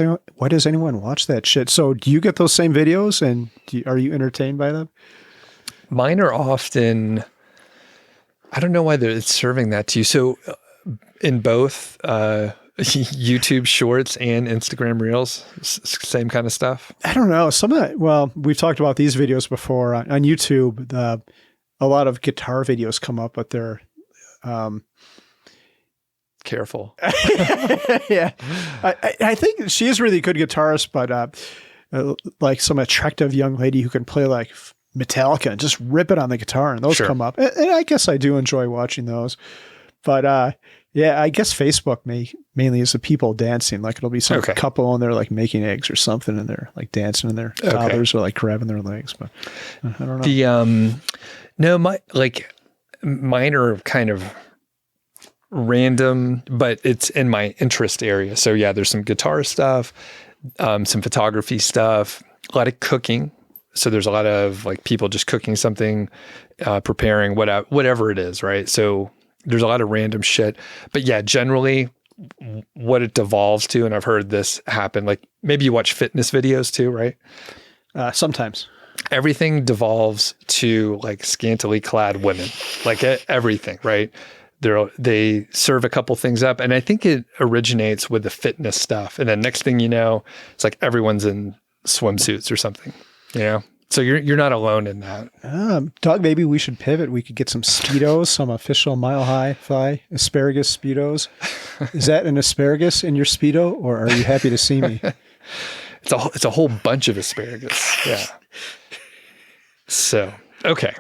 anyone watch that shit? So do you get those same videos, and are you entertained by them? Mine are often, I don't know why it's serving that to you. So in both YouTube shorts and Instagram reels, same kind of stuff? I don't know. Some of that, well, we've talked about these videos before on YouTube. A lot of guitar videos come up, but they're careful. Yeah. I think she is a really good guitarist, but like some attractive young lady who can play like Metallica and just rip it on the guitar, and those come up. And I guess I do enjoy watching those. But yeah, I guess Facebook mainly is the people dancing. Like it'll be some couple and they're like making eggs or something, and they're like dancing, and their toddlers are like grabbing their legs. But I don't know. No, mine are kind of random, but it's in my interest area. So yeah, there's some guitar stuff, some photography stuff, a lot of cooking. So there's a lot of like people just cooking something, preparing whatever it is, right? So there's a lot of random shit. But yeah, generally what it devolves to, and I've heard this happen, like maybe you watch fitness videos too, right? Sometimes. Everything devolves to like scantily clad women, like everything, right? They serve a couple things up, and I think it originates with the fitness stuff. And then next thing you know, it's like everyone's in swimsuits or something, you know? So you're not alone in that. Doug, maybe we should pivot. We could get some Speedos, some official Mile High Fi asparagus Speedos. Is that an asparagus in your Speedo, or are you happy to see me? It's a whole bunch of asparagus. Yeah. So, okay.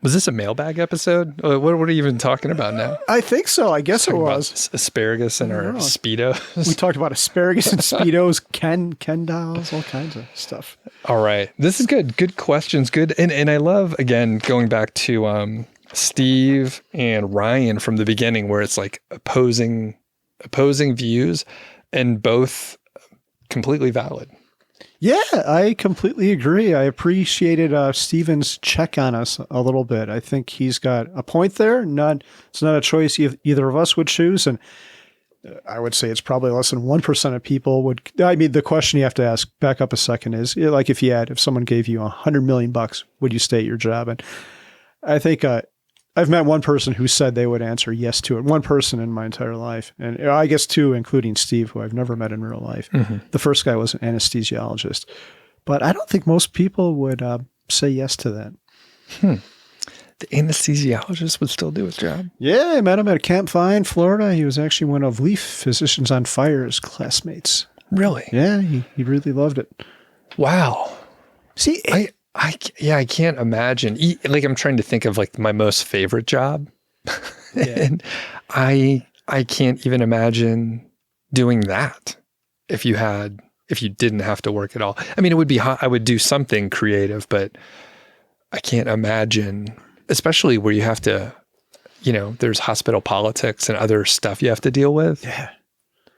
Was this a mailbag episode? What are you even talking about now? I think so. I guess it was. Asparagus and our Speedos. We talked about asparagus and Speedos, Ken dolls, all kinds of stuff. All right. This is good. Good questions. Good. And I love, again, going back to Steve and Ryan from the beginning, where it's like opposing views and both completely valid. Yeah, I completely agree. I appreciated Steven's check on us a little bit. I think he's got a point there. It's not a choice either of us would choose. And I would say it's probably less than 1% of people would. I mean, the question you have to ask, back up a second, is like if someone gave you $100 million, would you stay at your job? And I think I've met one person who said they would answer yes to it. One person in my entire life. And I guess two, including Steve, who I've never met in real life. Mm-hmm. The first guy was an anesthesiologist. But I don't think most people would say yes to that. The anesthesiologist would still do his job? Yeah, I met him at a Camp Fi in Florida. He was actually one of Leaf Physicians on Fire's classmates. Really? Yeah, he really loved it. Wow. See, I can't imagine. Like, I'm trying to think of like my most favorite job. Yeah. And I can't even imagine doing that if you didn't have to work at all. I mean, it would be I would do something creative, but I can't imagine, especially where you have to, there's hospital politics and other stuff you have to deal with. Yeah.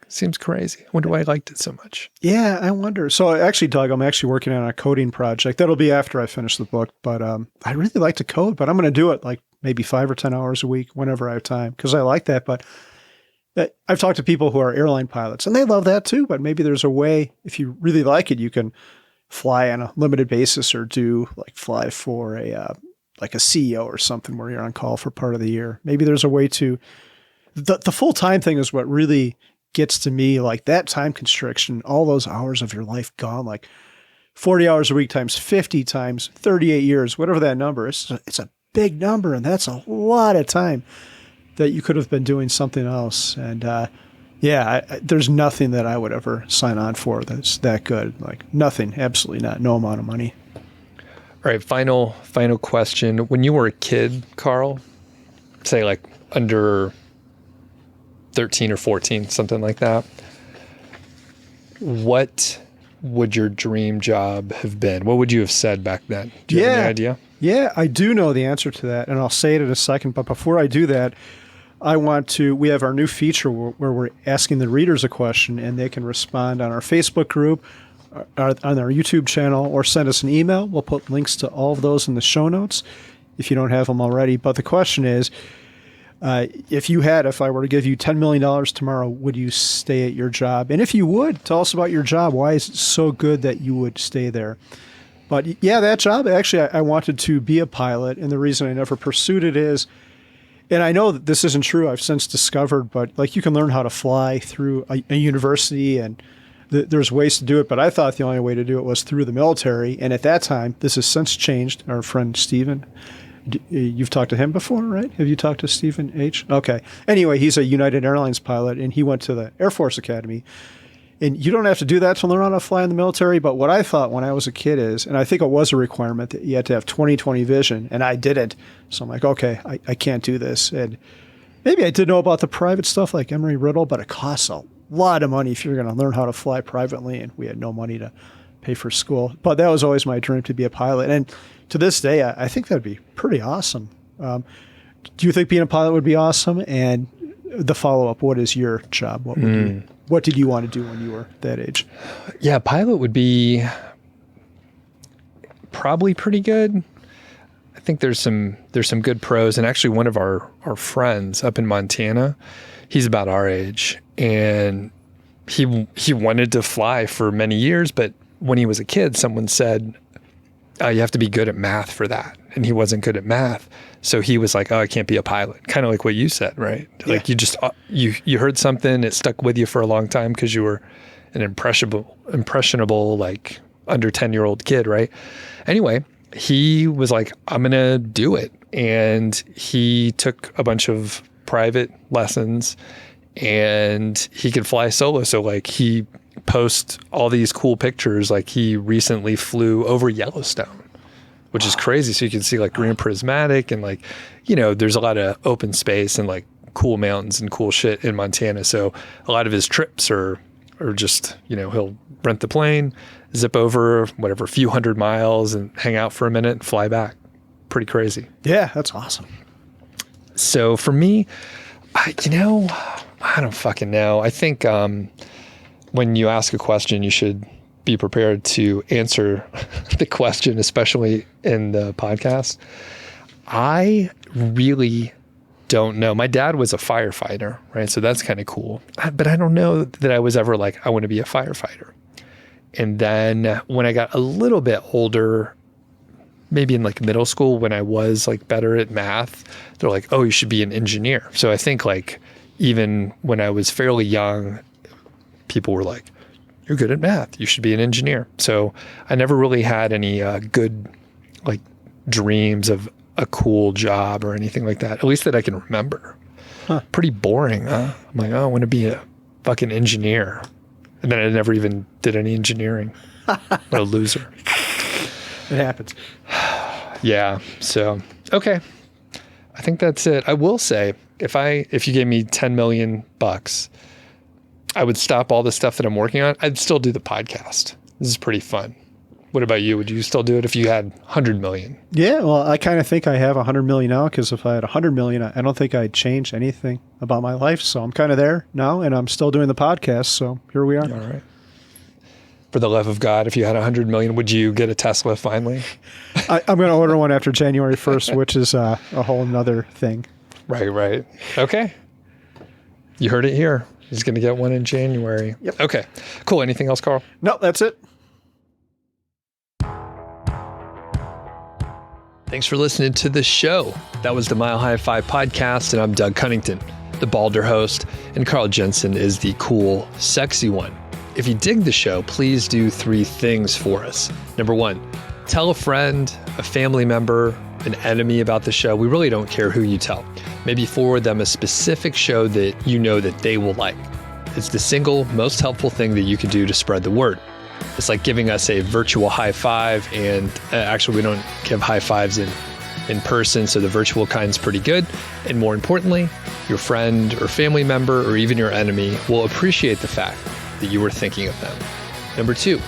Seems crazy. I wonder why I liked it so much. Yeah, I wonder. So actually, Doug, I'm actually working on a coding project. That'll be after I finish the book. But I really like to code, but I'm going to do it like maybe 5 or 10 hours a week whenever I have time, because I like that. But I've talked to people who are airline pilots, and they love that too. But maybe there's a way, if you really like it, you can fly on a limited basis, or fly for a CEO or something where you're on call for part of the year. Maybe there's a way to. The full-time thing is what really gets to me, like that time constriction, all those hours of your life gone, like 40 hours a week times 50 times 38 years, whatever that number is. It's a big number, and that's a lot of time that you could have been doing something else. And there's nothing that I would ever sign on for that's that good. Like nothing, absolutely not. No amount of money. All right, final question. When you were a kid, Carl, say like under 13 or 14, something like that, what would your dream job have been? What would you have said back then? Do you have any idea? Yeah, I do know the answer to that, and I'll say it in a second. But before I do that, we have our new feature where we're asking the readers a question, and they can respond on our Facebook group, on our YouTube channel, or send us an email. We'll put links to all of those in the show notes if you don't have them already. But the question is, if I were to give you $10 million tomorrow, would you stay at your job? And if you would, tell us about your job. Why is it so good that you would stay there? But yeah, that job, actually, I wanted to be a pilot. And the reason I never pursued it is, and I know that this isn't true, I've since discovered, but like you can learn how to fly through a university, and there's ways to do it. But I thought the only way to do it was through the military. And at that time, this has since changed. Our friend Stephen, you've talked to him before, right? Have you talked to Stephen H? Okay. Anyway, he's a United Airlines pilot, and he went to the Air Force Academy. And you don't have to do that to learn how to fly in the military. But what I thought when I was a kid is, and I think it was a requirement, that you had to have 20/20 vision, and I didn't. So I'm like, okay, I can't do this. And maybe I did know about the private stuff like Embry-Riddle, but it costs a lot of money if you're going to learn how to fly privately, and we had no money to pay for school. But that was always my dream, to be a pilot. And to this day, I think that'd be pretty awesome. Do you think being a pilot would be awesome? And the follow-up, what is your job? What did you want to do when you were that age? Yeah, pilot would be probably pretty good. I think there's some good pros. And actually one of our friends up in Montana, he's about our age, and he wanted to fly for many years, but when he was a kid, someone said, you have to be good at math for that. And he wasn't good at math. So he was like, I can't be a pilot. Kind of like what you said, right? Yeah. Like you just, you heard something, it stuck with you for a long time because you were an impressionable, like under 10-year-old kid, right? Anyway, he was like, I'm going to do it. And he took a bunch of private lessons, and he could fly solo. So like he posts all these cool pictures. Like he recently flew over Yellowstone, which is crazy. So you can see like green prismatic, and like, there's a lot of open space and like cool mountains and cool shit in Montana. So a lot of his trips are just, he'll rent the plane, zip over whatever, a few hundred miles and hang out for a minute and fly back. Pretty crazy. Yeah, that's awesome. So for me, I don't fucking know. I think when you ask a question, you should be prepared to answer the question, especially in the podcast. I really don't know. My dad was a firefighter, right? So that's kind of cool. But I don't know that I was ever like, I want to be a firefighter. And then when I got a little bit older, maybe in like middle school, when I was like better at math, they're like, oh, you should be an engineer. So I think like even when I was fairly young, people were like, you're good at math, you should be an engineer. So I never really had any good like dreams of a cool job or anything like that, at least that I can remember. Pretty boring, huh? I'm like, I want to be a fucking engineer. And then I never even did any engineering. What a loser. It happens. Yeah. So, okay. I think that's it. I will say, if you gave me $10 million, I would stop all the stuff that I'm working on. I'd still do the podcast. This is pretty fun. What about you? Would you still do it if you had 100 million? Yeah, well, I kind of think I have 100 million now, because if I had 100 million, I don't think I'd change anything about my life. So I'm kind of there now, and I'm still doing the podcast. So here we are. All right. For the love of God, if you had 100 million, would you get a Tesla finally? I'm going to order one after January 1st, which is a whole nother thing. Right. Okay. You heard it here. He's going to get one in January. Yep. Okay. Cool. Anything else, Carl? No, that's it. Thanks for listening to the show. That was the Mile High 5 podcast, and I'm Doug Cunnington, the balder host, and Carl Jensen is the cool, sexy one. If you dig the show, please do 3 things for us. Number 1, tell a friend, a family member, an enemy about the show. We really don't care who you tell. Maybe forward them a specific show that you know that they will like. It's the single most helpful thing that you can do to spread the word. It's like giving us a virtual high five, and actually we don't give high fives in person, so the virtual kind's pretty good. And more importantly, your friend or family member or even your enemy will appreciate the fact that you were thinking of them. Number 2,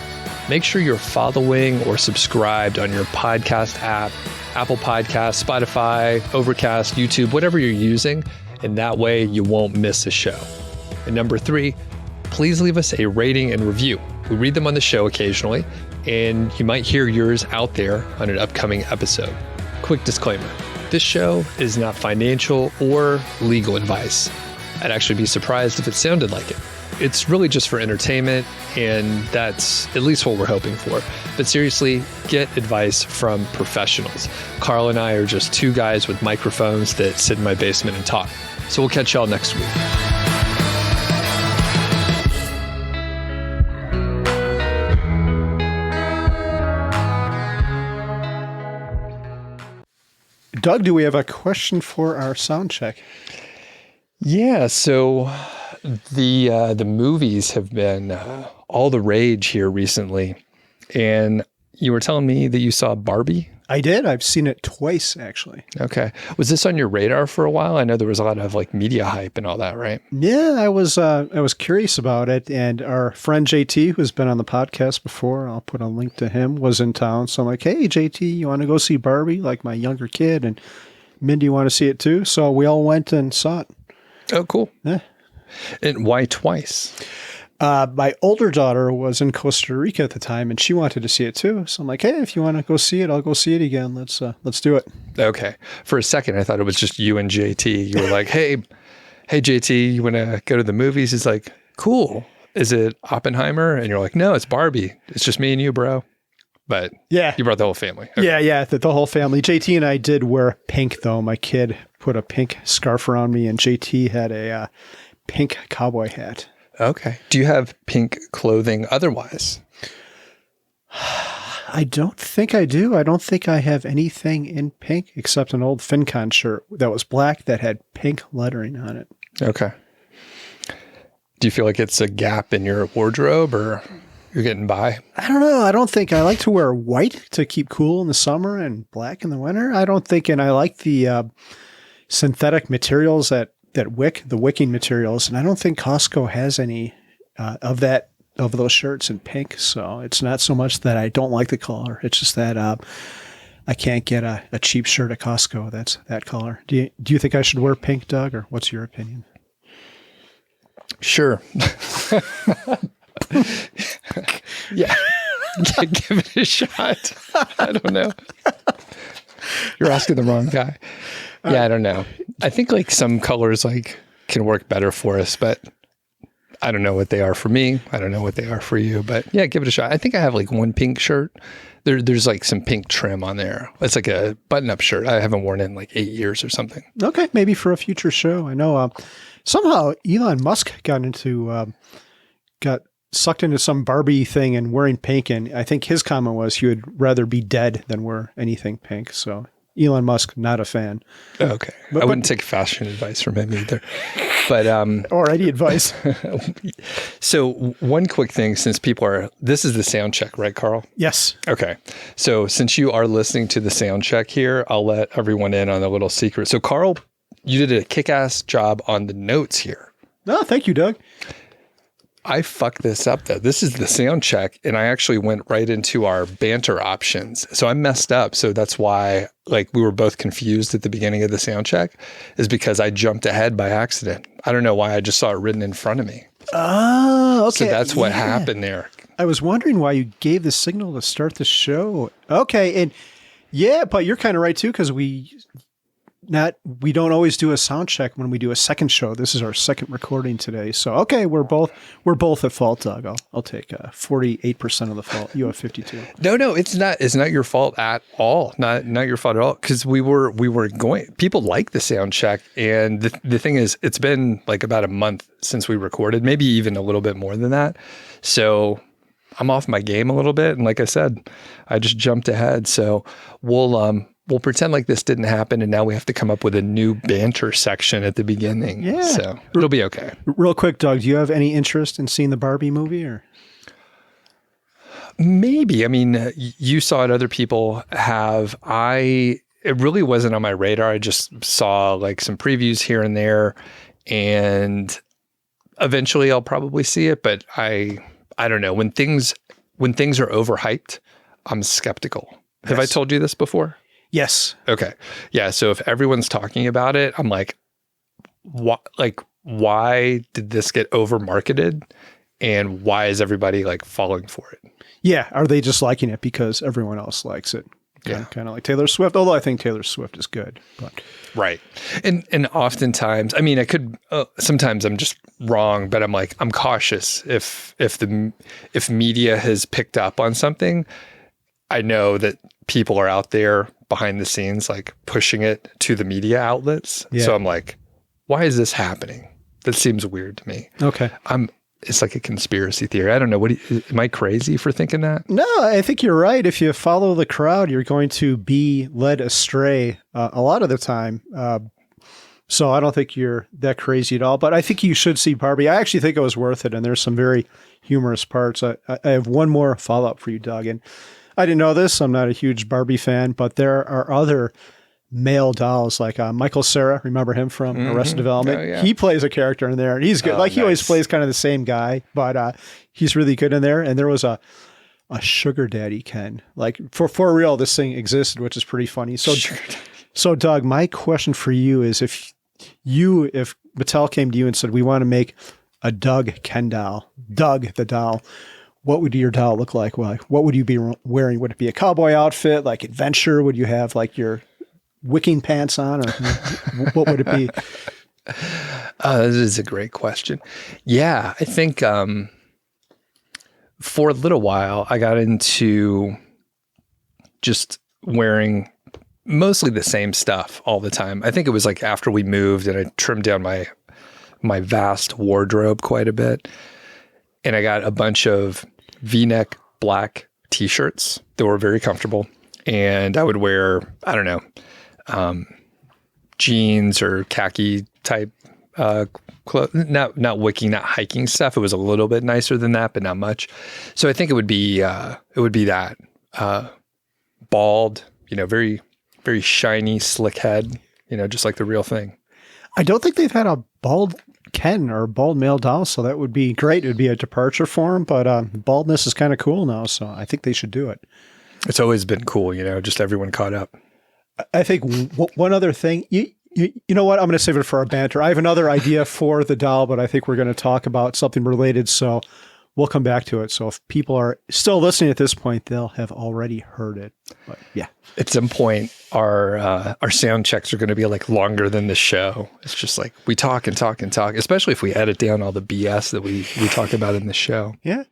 make sure you're following or subscribed on your podcast app, Apple Podcasts, Spotify, Overcast, YouTube, whatever you're using, and that way you won't miss a show. And number 3, please leave us a rating and review. We read them on the show occasionally, and you might hear yours out there on an upcoming episode. Quick disclaimer, this show is not financial or legal advice. I'd actually be surprised if it sounded like it. It's really just for entertainment, and that's at least what we're hoping for. But seriously, get advice from professionals. Carl and I are just 2 guys with microphones that sit in my basement and talk. So we'll catch y'all next week. Doug, do we have a question for our sound check? Yeah, so the movies have been all the rage here recently. And you were telling me that you saw Barbie? I did. I've seen it twice, actually. Okay. Was this on your radar for a while? I know there was a lot of like media hype and all that, right? Yeah, I was curious about it. And our friend JT, who's been on the podcast before, I'll put a link to him, was in town. So I'm like, hey, JT, you want to go see Barbie? Like my younger kid. And Mindy, you want to see it too? So we all went and saw it. Oh, cool. Yeah. And why twice? My older daughter was in Costa Rica at the time, and she wanted to see it too. So I'm like, hey, if you want to go see it, I'll go see it again. Let's do it. Okay. For a second, I thought it was just you and JT. You were like, hey, JT, you want to go to the movies? He's like, cool. Is it Oppenheimer? And you're like, no, it's Barbie. It's just me and you, bro. But yeah, you brought the whole family. Okay. Yeah, the whole family. JT and I did wear pink, though. My kid put a pink scarf around me, and JT had a pink cowboy hat. Okay. Do you have pink clothing otherwise? I don't think I do. I don't think I have anything in pink except an old FinCon shirt that was black that had pink lettering on it. Okay. Do you feel like it's a gap in your wardrobe, or you're getting by? I don't know. I don't think I like to wear white to keep cool in the summer and black in the winter. I don't think, and I like the synthetic materials that wick, the wicking materials, and I don't think Costco has any of those shirts in pink. So it's not so much that I don't like the color. It's just that I can't get a cheap shirt at Costco that's that color. Do you think I should wear pink, Doug, or what's your opinion? Sure. Yeah. Give it a shot. I don't know. You're asking the wrong guy. Yeah, I don't know. I think like some colors like can work better for us, but I don't know what they are for me. I don't know what they are for you, but yeah, give it a shot. I think I have like one pink shirt. There's like some pink trim on there. It's like a button-up shirt. I haven't worn it in like 8 years or something. Okay, maybe for a future show. I know somehow Elon Musk got sucked into some Barbie thing and wearing pink, and I think his comment was he would rather be dead than wear anything pink. So Elon Musk, not a fan. Okay. I wouldn't take fashion advice from him either. But or any advice. So one quick thing, since this is the sound check, right, Carl? Yes. Okay. So since you are listening to the sound check here, I'll let everyone in on a little secret. So Carl, you did a kick-ass job on the notes here. Oh, thank you, Doug. I fucked this up though. This is the sound check, and I actually went right into our banter options. So I messed up. So that's why like we were both confused at the beginning of the sound check, is because I jumped ahead by accident. I don't know why. I just saw it written in front of me. Oh, okay. So that's what happened there. I was wondering why you gave the signal to start the show. Okay. And yeah, but you're kind of right too, because we don't always do a sound check when we do a second show. This is our second recording today. So, okay, we're both at fault, Doug. I'll take 48% of the fault. You have 52. No, it's not your fault at all. Not your fault at all. Cause we were going, people like the sound check. And the thing is, it's been like about a month since we recorded, maybe even a little bit more than that. So I'm off my game a little bit. And like I said, I just jumped ahead. So we'll pretend like this didn't happen, and now we have to come up with a new banter section at the beginning. Yeah. So it'll be okay. Real quick, Doug, do you have any interest in seeing the Barbie movie? Or Maybe. I mean, you saw it, other people have. It really wasn't on my radar. I just saw like some previews here and there, and eventually I'll probably see it, but I don't know. When things are overhyped, I'm skeptical. Yes. Have I told you this before? Yes. Okay. Yeah. So if everyone's talking about it, I'm like, why did this get over marketed? And why is everybody like falling for it? Yeah. Are they just liking it because everyone else likes it? Kind of like Taylor Swift, although I think Taylor Swift is good. But. Right. And oftentimes, I mean, I could, sometimes I'm just wrong, but I'm like, I'm cautious. If media has picked up on something, I know that people are out there behind the scenes, like pushing it to the media outlets. Yeah. So I'm like, why is this happening? That seems weird to me. Okay. It's like a conspiracy theory. I don't know. Am I crazy for thinking that? No, I think you're right. If you follow the crowd, you're going to be led astray a lot of the time. So I don't think you're that crazy at all. But I think you should see Barbie. I actually think it was worth it. And there's some very humorous parts. I have one more follow-up for you, Doug. And I didn't know this. I'm not a huge Barbie fan, but there are other male dolls like Michael Cera. Remember him from Arrested Development? Oh, yeah. He plays a character in there and he's good. He always plays kind of the same guy, but he's really good in there. And there was a sugar daddy Ken. Like for real, this thing existed, which is pretty funny. So Doug, my question for you is if Mattel came to you and said, we want to make a Doug Ken doll, Doug the doll, what would your doll look like? Well, what would you be wearing? Would it be a cowboy outfit, like adventure? Would you have like your wicking pants on, or what would it be? This is a great question. Yeah, I think for a little while, I got into just wearing mostly the same stuff all the time. I think it was like after we moved and I trimmed down my vast wardrobe quite a bit. And I got a bunch of V-neck black t-shirts that were very comfortable. And I would wear, I don't know, jeans or khaki type clothes, not wicking, not hiking stuff. It was a little bit nicer than that, but not much. So I think it would be that bald, very, very shiny, slick head, just like the real thing. I don't think they've had a bald Ken or bald male doll, so that would be great. It would be a departure for him, but baldness is kind of cool now, so I think they should do it. It's always been cool, just everyone caught up. I think one other thing, you know what? I'm going to save it for our banter. I have another idea for the doll, but I think we're going to talk about something related, so we'll come back to it. So if people are still listening at this point, they'll have already heard it. But yeah. At some point, our sound checks are going to be like longer than the show. It's just like we talk and talk and talk, especially if we edit down all the BS that we talk about in the show. Yeah.